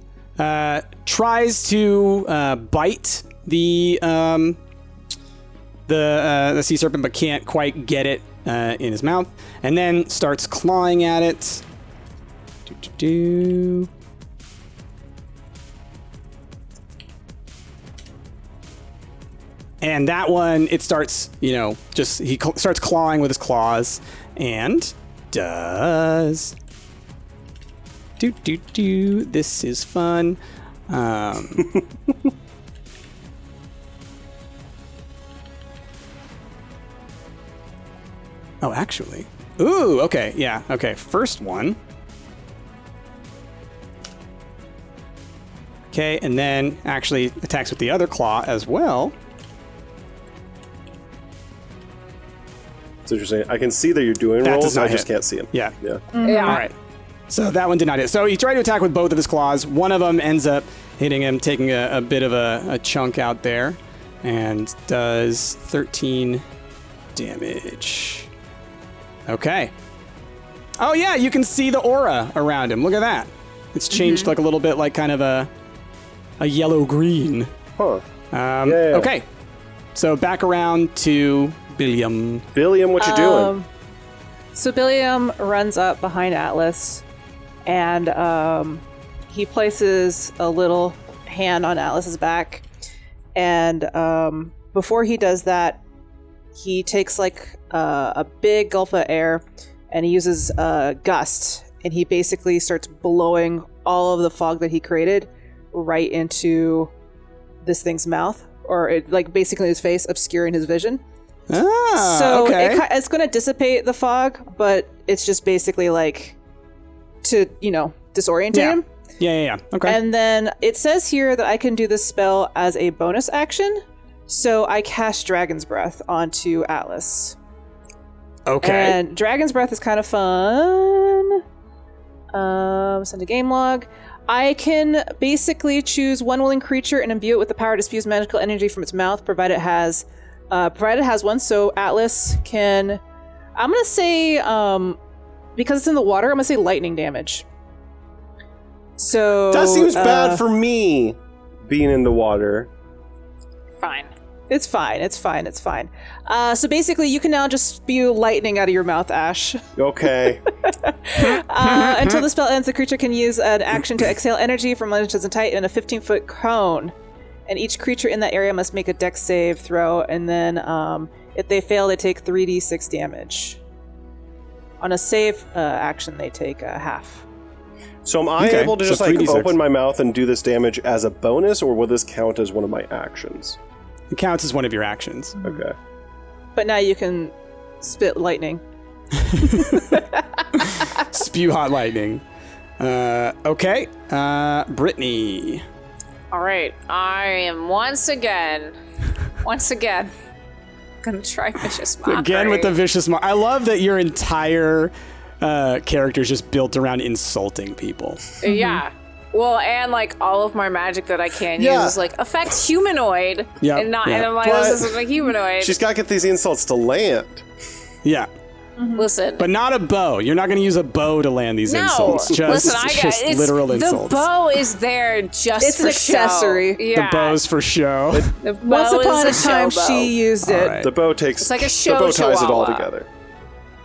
Tries to bite the sea serpent, but can't quite get it in his mouth, and then starts clawing at it. And that one, it starts, he starts clawing with his claws, and does... This is fun. Oh, actually. Ooh, okay, yeah, okay. First one. Okay, and then actually attacks with the other claw as well. So you're saying I can see that you're doing rolls, I just can't see them. Yeah. Yeah. All right. So that one did not hit. So he tried to attack with both of his claws. One of them ends up hitting him, taking a bit of a chunk out there, and does 13 damage. Okay. Oh yeah, you can see the aura around him. Look at that. It's changed like a little bit, like kind of a yellow-green. Huh. Yeah. Yeah. Okay. So back around to Billiam. Billiam, what you doing? So Billiam runs up behind Atlas, and he places a little hand on Atlas's back. And before he does that, he takes like a big gulp of air, and he uses a gust, and he basically starts blowing all of the fog that he created right into this thing's mouth, or it, like basically his face, obscuring his vision. So okay. it's going to dissipate the fog, but it's just basically like to, disorient him. Yeah. Okay. And then it says here that I can do this spell as a bonus action. So I cast Dragon's Breath onto Atlas. Okay. And Dragon's Breath is kind of fun. Send a game log. I can basically choose one willing creature and imbue it with the power to diffuse magical energy from its mouth, provided it has one. So Atlas can, I'm going to say, because it's in the water, I'm going to say lightning damage. So That seems bad for me, being in the water. Fine. It's fine. So basically, you can now just spew lightning out of your mouth, Ash. Okay. Until the spell ends, the creature can use an action to exhale energy from lunges and tight in a 15-foot cone. And each creature in that area must make a dex save throw, and then if they fail, they take 3d6 damage. On a save action, they take half. So am I able to just like open my mouth and do this damage as a bonus, or will this count as one of my actions? It counts as one of your actions. Okay. But now you can spit lightning. Spew hot lightning. Okay. Brittany. All right. I am once again, gonna try vicious mockery. Again with the vicious mockery. I love that your entire character is just built around insulting people. Yeah. Well, and like all of my magic that I can use is like affect humanoid, and I'm like, this isn't a humanoid. She's got to get these insults to land. Yeah. Listen. But not a bow. You're not going to use a bow to land these insults. Just literal insults. The bow is there just for an accessory. Show. Yeah. The bow's for show. The bow Once upon a is time, show bow. she used it. Right. The bow takes. It's like a show The bow ties it all chihuahua. together.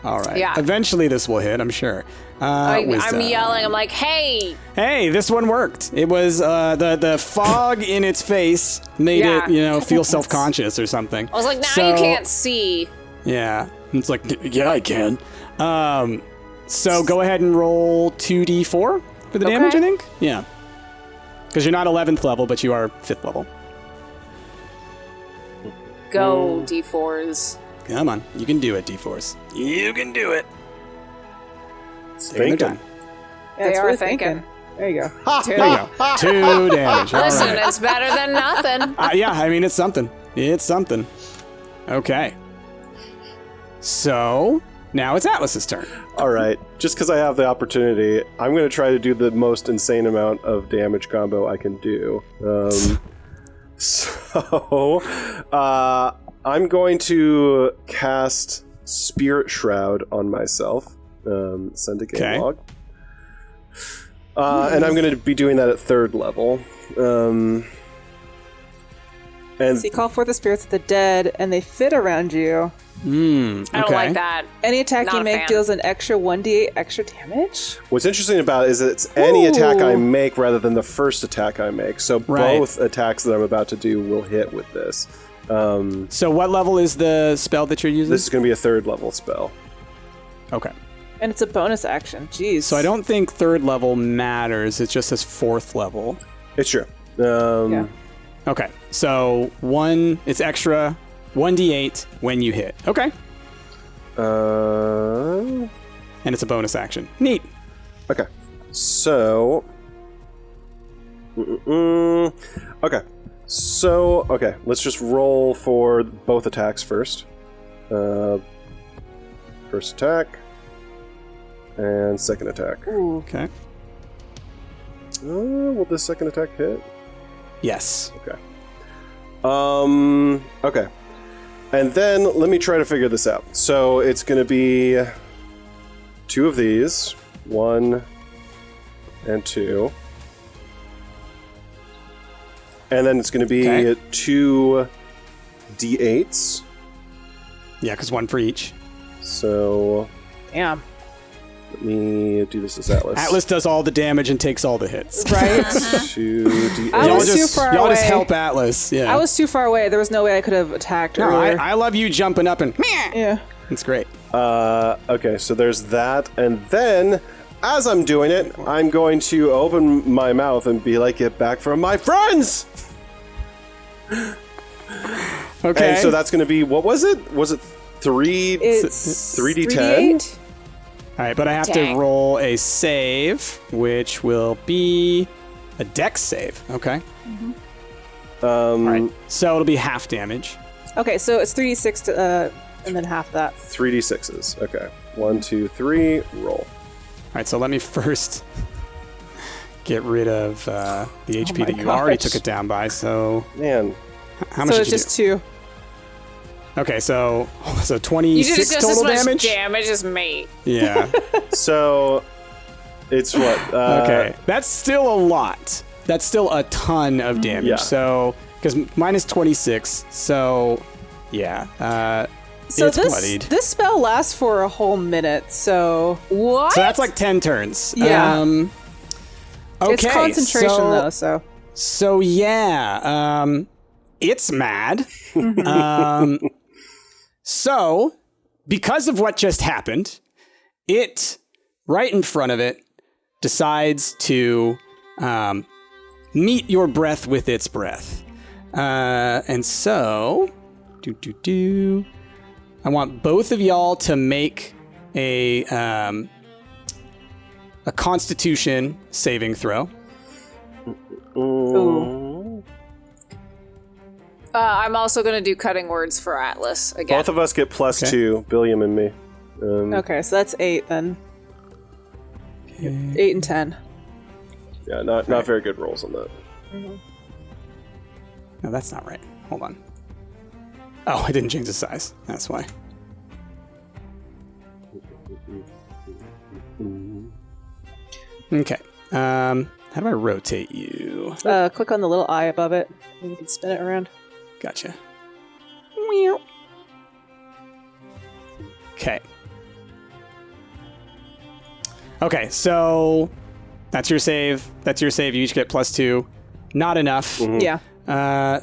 All right. Yeah. Eventually this will hit, I'm sure. I'm Wisdom. yelling. I'm like, hey. Hey, this one worked. It was the fog in its face made it, feel self-conscious or something. I was like, now you can't see. Yeah. It's like, yeah, I can. So go ahead and roll 2d4 for the damage, I think? Yeah. Because you're not 11th level, but you are 5th level. Go, D4s. Come on. You can do it, d4s. You can do it. Thinking. Time. Yeah, it's are worth thinking. There you go. There you go. 2 damage. All Listen, right. it's better than nothing. Yeah, I mean, it's something. It's something. Okay. So, now it's Atlas's turn. All right. Just because I have the opportunity, I'm going to try to do the most insane amount of damage combo I can do. I'm going to cast Spirit Shroud on myself. Send a game log. And I'm going to be doing that at 3rd level. And So you call forth the spirits of the dead, and they fit around you. Okay. I don't like that. Any attack Not you a make fan. deals an extra 1d8 extra damage. what's interesting about it is that it's any attack I make rather than the first attack I make. So both attacks that I'm about to do will hit with this. So what level is the spell that you're using? This is going to be a 3rd level spell. Okay. And it's a bonus action. Jeez. So I don't think 3rd level matters. It just says 4th level. It's true. Yeah. Okay. So it's extra 1d8 when you hit. Okay. And it's a bonus action. Neat. Okay. So. Okay. So, okay. Let's just roll for both attacks first. First attack. And second attack. Okay. Will this second attack hit? Yes. Okay. Okay. And then let me try to figure this out. So it's going to be 2 of these. 1 and 2. And then it's going to be 2 D8s. Yeah, because 1 for each. So Damn. let me do this as Atlas. Atlas does all the damage and takes all the hits. Right? 2 D8s. I was too far y'all just away. help Atlas. Yeah. I was too far away. There was no way I could have attacked No, earlier. I love you jumping up and Yeah. it's great. Okay, so there's that. And then, as I'm doing it, I'm going to open my mouth and be like, get back from my friends! Okay. And so that's going to be, what was it? Was it 3? It's 3d10? All right, but I have Dang. to roll a save, which will be a dex save. Okay. All right. So it'll be half damage. Okay, so it's 3d6 to, and then half that. 3d6s. Okay. 1, 2, 3, roll. All right, so let me first get rid of the HP my that you already gosh. took it down by. So Man. how much So did it's you just do? 2. Okay, so You 26 did just as total much damage. damage as me. Yeah. So, it's what? Okay, that's still a lot. That's still a ton of damage. Yeah. So because mine is 26. So yeah. So it's this bloodied. this spell lasts for a whole minute, so What? So that's like 10 turns. Yeah. Okay. it's concentration though, so So yeah, it's mad. So because of what just happened, it right in front of it decides to meet your breath with its breath, and so I want both of y'all to make a Constitution saving throw. ooh. I'm also going to do cutting words for Atlas again. Both of us get +2, Billiam and me. Okay, so that's 8 then. 8 and 10. Yeah, not very good rolls on that. No, that's not right. Hold on. Oh, I didn't change the size. That's why. Okay. How do I rotate you? Click on the little eye above it, and you can spin it around. Gotcha. Okay. Okay, so that's your save. That's your save. You each get +2. Not enough. Yeah.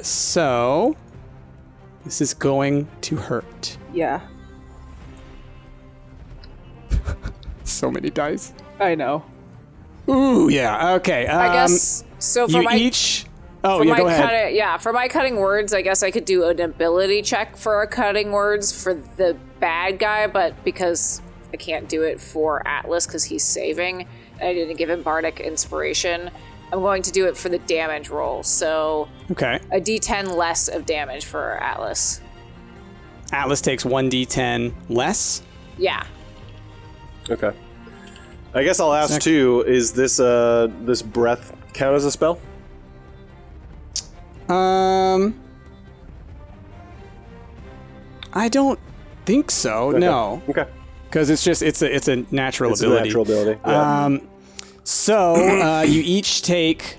So this is going to hurt. Yeah. So many dice. I know. Ooh, yeah. Okay. I guess so. For you my each. Oh, for yeah. my Go ahead. for my cutting words, I guess I could do an ability check for a cutting words for the bad guy, but because I can't do it for Atlas because he's saving, and I didn't give him bardic inspiration, I'm going to do it for the damage roll. So Okay. a D10 less of damage for Atlas. Atlas takes 1d10 less. Yeah. Okay. I guess I'll ask too, is this this breath count as a spell? I don't think so. Okay. No, Okay. because it's a natural It's ability. a natural ability. Yeah. So you each take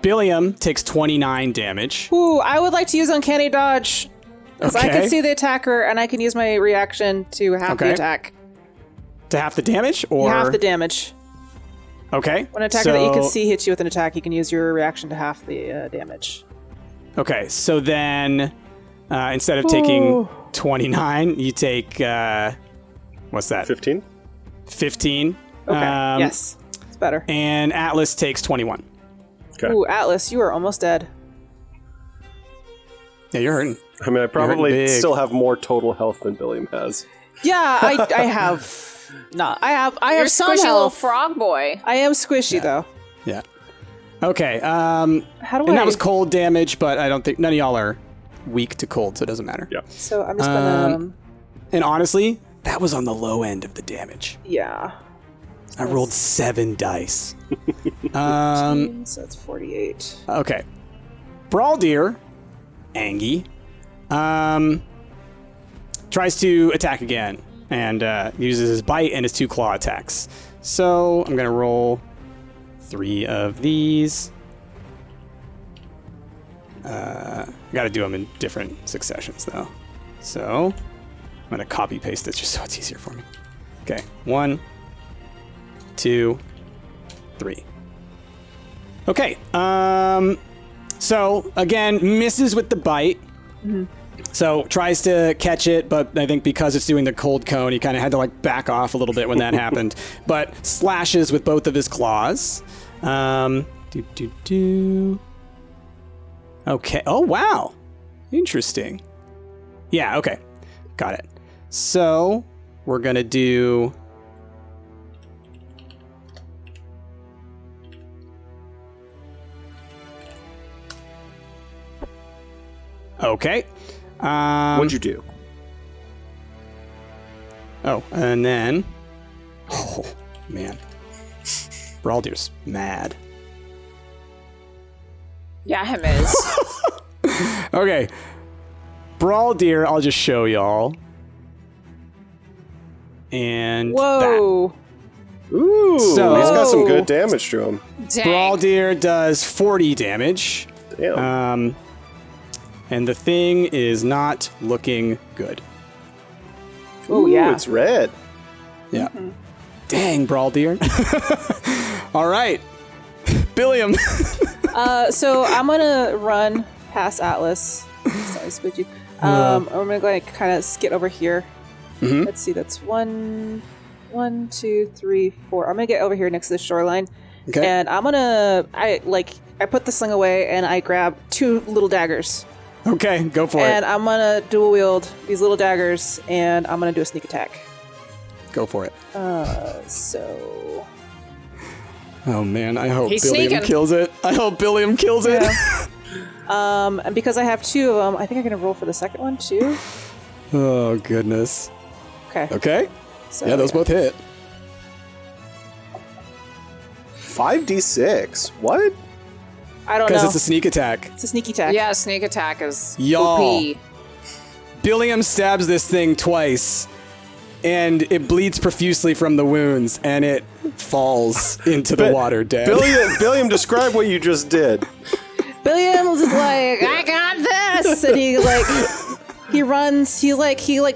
Billiam takes 29 damage. Ooh, I would like to use Uncanny Dodge. Because I Okay. can see the attacker, and I can use my reaction to half the Okay. attack. To half the damage, or Half the damage. Okay. When an attacker that you can see hits you with an attack, you can use your reaction to half the damage. Okay, so then instead of taking Ooh. 29, you take what's that? 15? 15. Okay, yes. It's better. And Atlas takes 21. Okay. Ooh, Atlas, you are almost dead. Yeah, you're hurting. I mean, I probably big. still have more total health than Billiam has. Yeah, I have... No, I have You're some squishy little health. frog boy. I am squishy, though. Yeah. Okay. How do And I... that was cold damage, but I don't think none of y'all are weak to cold, so it doesn't matter. Yeah. So I'm just gonna... And honestly, that was on the low end of the damage. yeah. I rolled 7 dice. So that's 48. Okay. Brawldeer, Angie, tries to attack again. and uses his bite and his 2 claw attacks. So I'm going to roll 3 of these. I got to do them in different successions, though. So I'm going to copy paste this just so it's easier for me. Okay, 1, 2, 3. Okay, so again, misses with the bite. Mm-hmm. So tries to catch it, but I think because it's doing the cold cone, he kind of had to like back off a little bit when that happened. But slashes with both of his claws. Okay. Oh, wow. Interesting. Yeah, okay. Got it. So we're going to do... Okay. What'd you do? Oh, and then... Oh, man. Braldir's mad. Yeah, him is. Okay. Braldir, I'll just show y'all. And Whoa. Ooh, So- he's got some good damage to him. that. Braldir does 40 damage. Damn. And the thing is not looking good. Oh, Ooh, yeah. it's red. Yeah. Dang, Braldir. All right. Billiam. So I'm gonna run past Atlas. Sorry, Spooky. I'm gonna go ahead and kind of skid over here. Mhm. Let's see, that's 1, 2, 3, 4. I'm gonna get over here next to the shoreline, Okay. and I put the sling away and I grab 2 little daggers, Okay, go for and it. I'm gonna dual wield these little daggers, and I'm gonna do a sneak attack. Go for it. So Oh, man. I hope He's Billiam sneaking. kills it. I hope Billiam kills it. and because I have 2 of them, I think I'm gonna roll for the second one too. Oh, goodness. Okay. Okay. So, Yeah, those both hit. 5d6. What? I don't Because know. it's a sneak attack. It's a sneaky attack. Yeah, sneak attack is Y'all. OP. Billiam stabs this thing twice, and it bleeds profusely from the wounds, and it falls into the water dead. Billiam, describe what you just did. Billiams is like, I got this, and he runs. He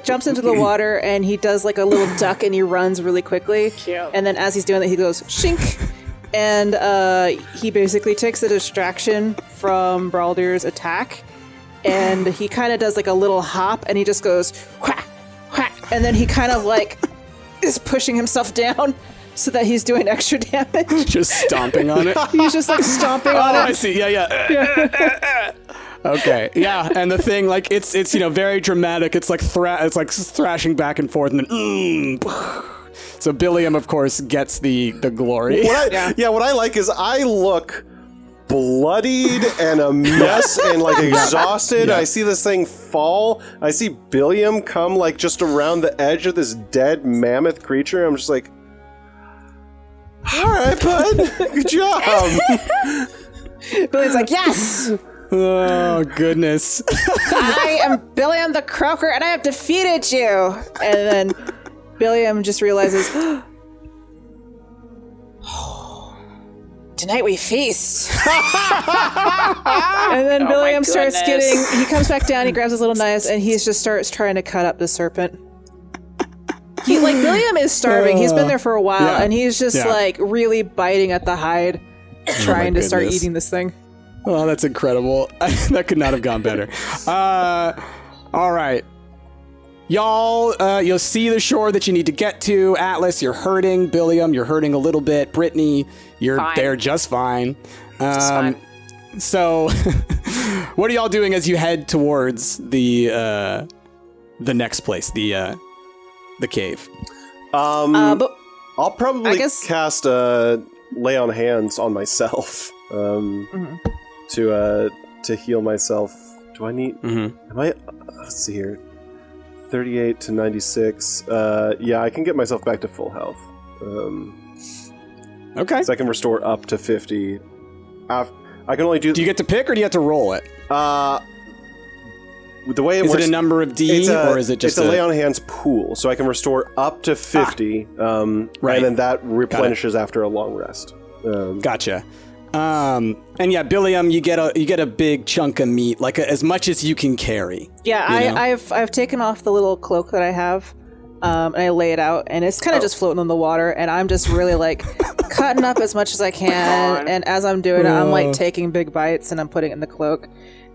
jumps into the water, and he does like a little duck, and he runs really quickly. Cute. And then as he's doing that, he goes shink, and he basically takes a distraction from Braldir's attack, and he kind of does like a little hop, and he just goes whack, whack, and then he kind of like is pushing himself down so that he's doing extra damage. Just stomping on it. He's just like stomping Oh, on it. I see. Yeah. Okay. Yeah, and the thing, like, it's very dramatic. It's like thrashing back and forth, and then so Billiam, of course, gets the glory. What I like is I look bloodied and a mess and like exhausted. Yeah. I see this thing fall. I see Billiam come like just around the edge of this dead mammoth creature. I'm just like, all right, bud, good job. Billiam's like, yes, Oh goodness. I am Billiam the Croaker, and I have defeated you. And then Billiam just realizes, tonight we feast. And then Billiam starts goodness. he comes back down, he grabs his little knives, and he just starts trying to cut up the serpent. Billiam is starving. He's been there for a while, Yeah. and he's just Yeah. like really biting at the hide, trying to start goodness. eating this thing. Oh, that's incredible. That could not have gone better. All right. Y'all, you'll see the shore that you need to get to. Atlas, you're hurting. Billiam, you're hurting a little bit. Brittany, you're Fine. there just fine. Just fine. So, what are y'all doing as you head towards the next place, the cave? But I'll probably I guess- cast a lay on hands on myself to heal myself. Do I need? Am I? Let's see here. 38 to 96. Yeah, I can get myself back to full health. Okay. So I can restore up to 50. I can only do. Do you get to pick or do you have to roll it? the way it Is works, it a number of D, or is it just it's a lay on hands pool, so I can restore up to 50, right. and then that replenishes after a long rest. Gotcha. And yeah, Billiam, you get a big chunk of meat, like as much as you can carry. Yeah, I've taken off the little cloak that I have, and I lay it out, and it's kind of just floating on the water, and I'm just really like cutting up as much as I can, and as I'm doing it, I'm like taking big bites, and I'm putting it in the cloak.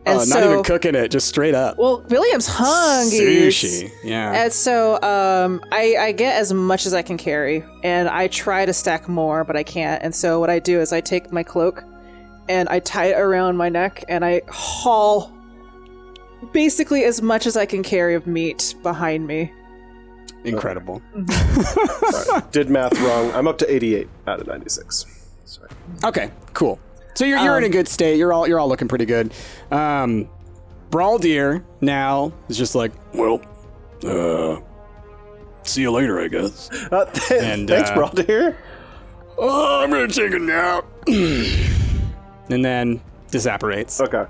And so, not even cooking it, just straight up. Well, William's hungry. Sushi, yeah. And so I get as much as I can carry, and I try to stack more, but I can't. And so what I do is I take my cloak, and I tie it around my neck, and I haul basically as much as I can carry of meat behind me. Incredible. Sorry, did math wrong. I'm up to 88 out of 96. Sorry. Okay, cool. So you're in a good state. You're all looking pretty good. Braldir now is just like, well, see you later, I guess. Thanks, Braldir. I'm gonna take a nap, and then disapparates. Okay.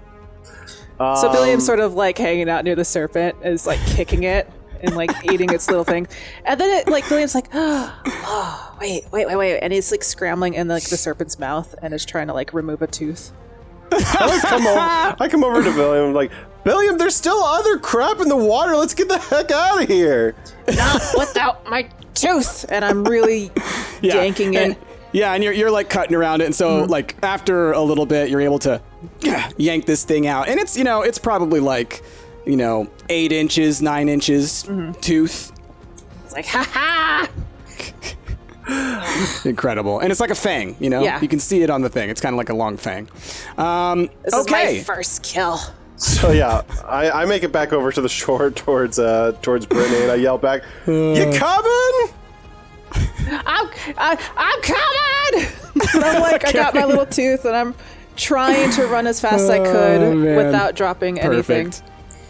So William's sort of like hanging out near the serpent, is like kicking it and like eating its little thing, and then it, like William's like, oh, wait, and he's like scrambling in like the serpent's mouth and is trying to like remove a tooth. I come over to Billiam. I'm like, Billiam, there's still other crap in the water. Let's get the heck out of here. Not without my tooth. And I'm really yanking it. And you're like cutting around it, and so like after a little bit, you're able to yank this thing out, and it's it's probably like 8 inches, 9 inches tooth. It's like, ha Incredible. And it's like a fang, Yeah. You can see it on the thing. It's kind of like a long fang. This is my first kill. So yeah, I make it back over to the shore towards Brittany, and I yell back, "You coming?" I'm coming! And I'm like, I got my little tooth, and I'm trying to run as fast as I could without dropping anything.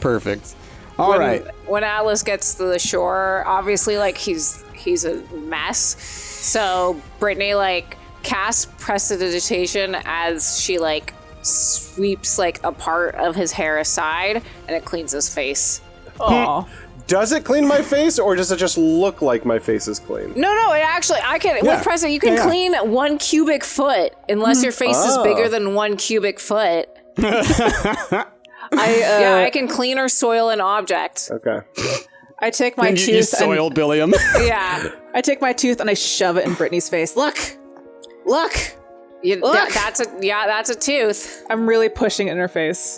Perfect. All right. When Atlas gets to the shore, obviously, like, he's a mess. So Brittany, like, casts prestidigitation as she, like, sweeps, like, a part of his hair aside, and it cleans his face. Aw. Does it clean my face, or does it just look like my face is clean? No, it actually, with Presti, you can clean 1 cubic foot, unless your face is bigger than 1 cubic foot. I can clean or soil an object. Okay. I take my tooth. You soil Billiam. Yeah. I take my tooth and I shove it in Brittany's face. Look. That's a tooth. I'm really pushing it in her face.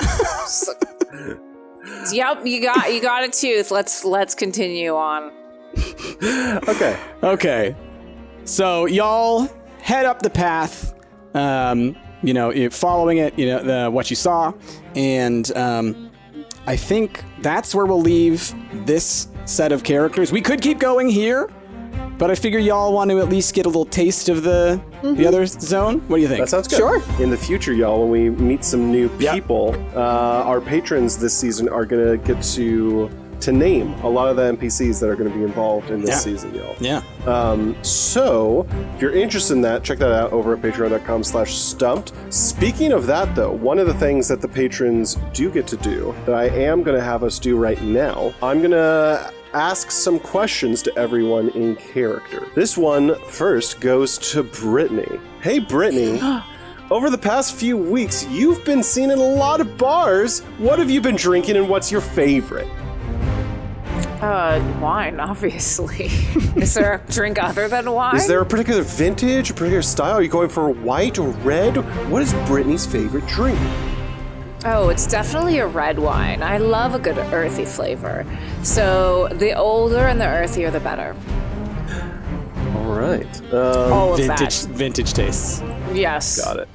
Yep, you got a tooth. Let's continue on. Okay. So y'all head up the path. You're following it. What you saw, and I think that's where we'll leave this set of characters. We could keep going here, but I figure y'all want to at least get a little taste of the other zone. What do you think? That sounds good. Sure. In the future, y'all, when we meet some new people, our patrons this season are going to get to name a lot of the NPCs that are going to be involved in this season, y'all. Yeah. So, if you're interested in that, check that out over at patreon.com/Stumpt. Speaking of that, though, one of the things that the patrons do get to do that I am going to have us do right now, I'm going to ask some questions to everyone in character. This one first goes to Brittany. Hey, Brittany. Over the past few weeks, you've been seen in a lot of bars. What have you been drinking, and what's your favorite? Wine, obviously. Is there a drink other than wine? Is there a particular vintage, a particular style? Are you going for white or red? What is Brittany's favorite drink? Oh, it's definitely a red wine. I love a good earthy flavor. So the older and the earthier, the better. All right. All of Vintage tastes. Yes. Got it.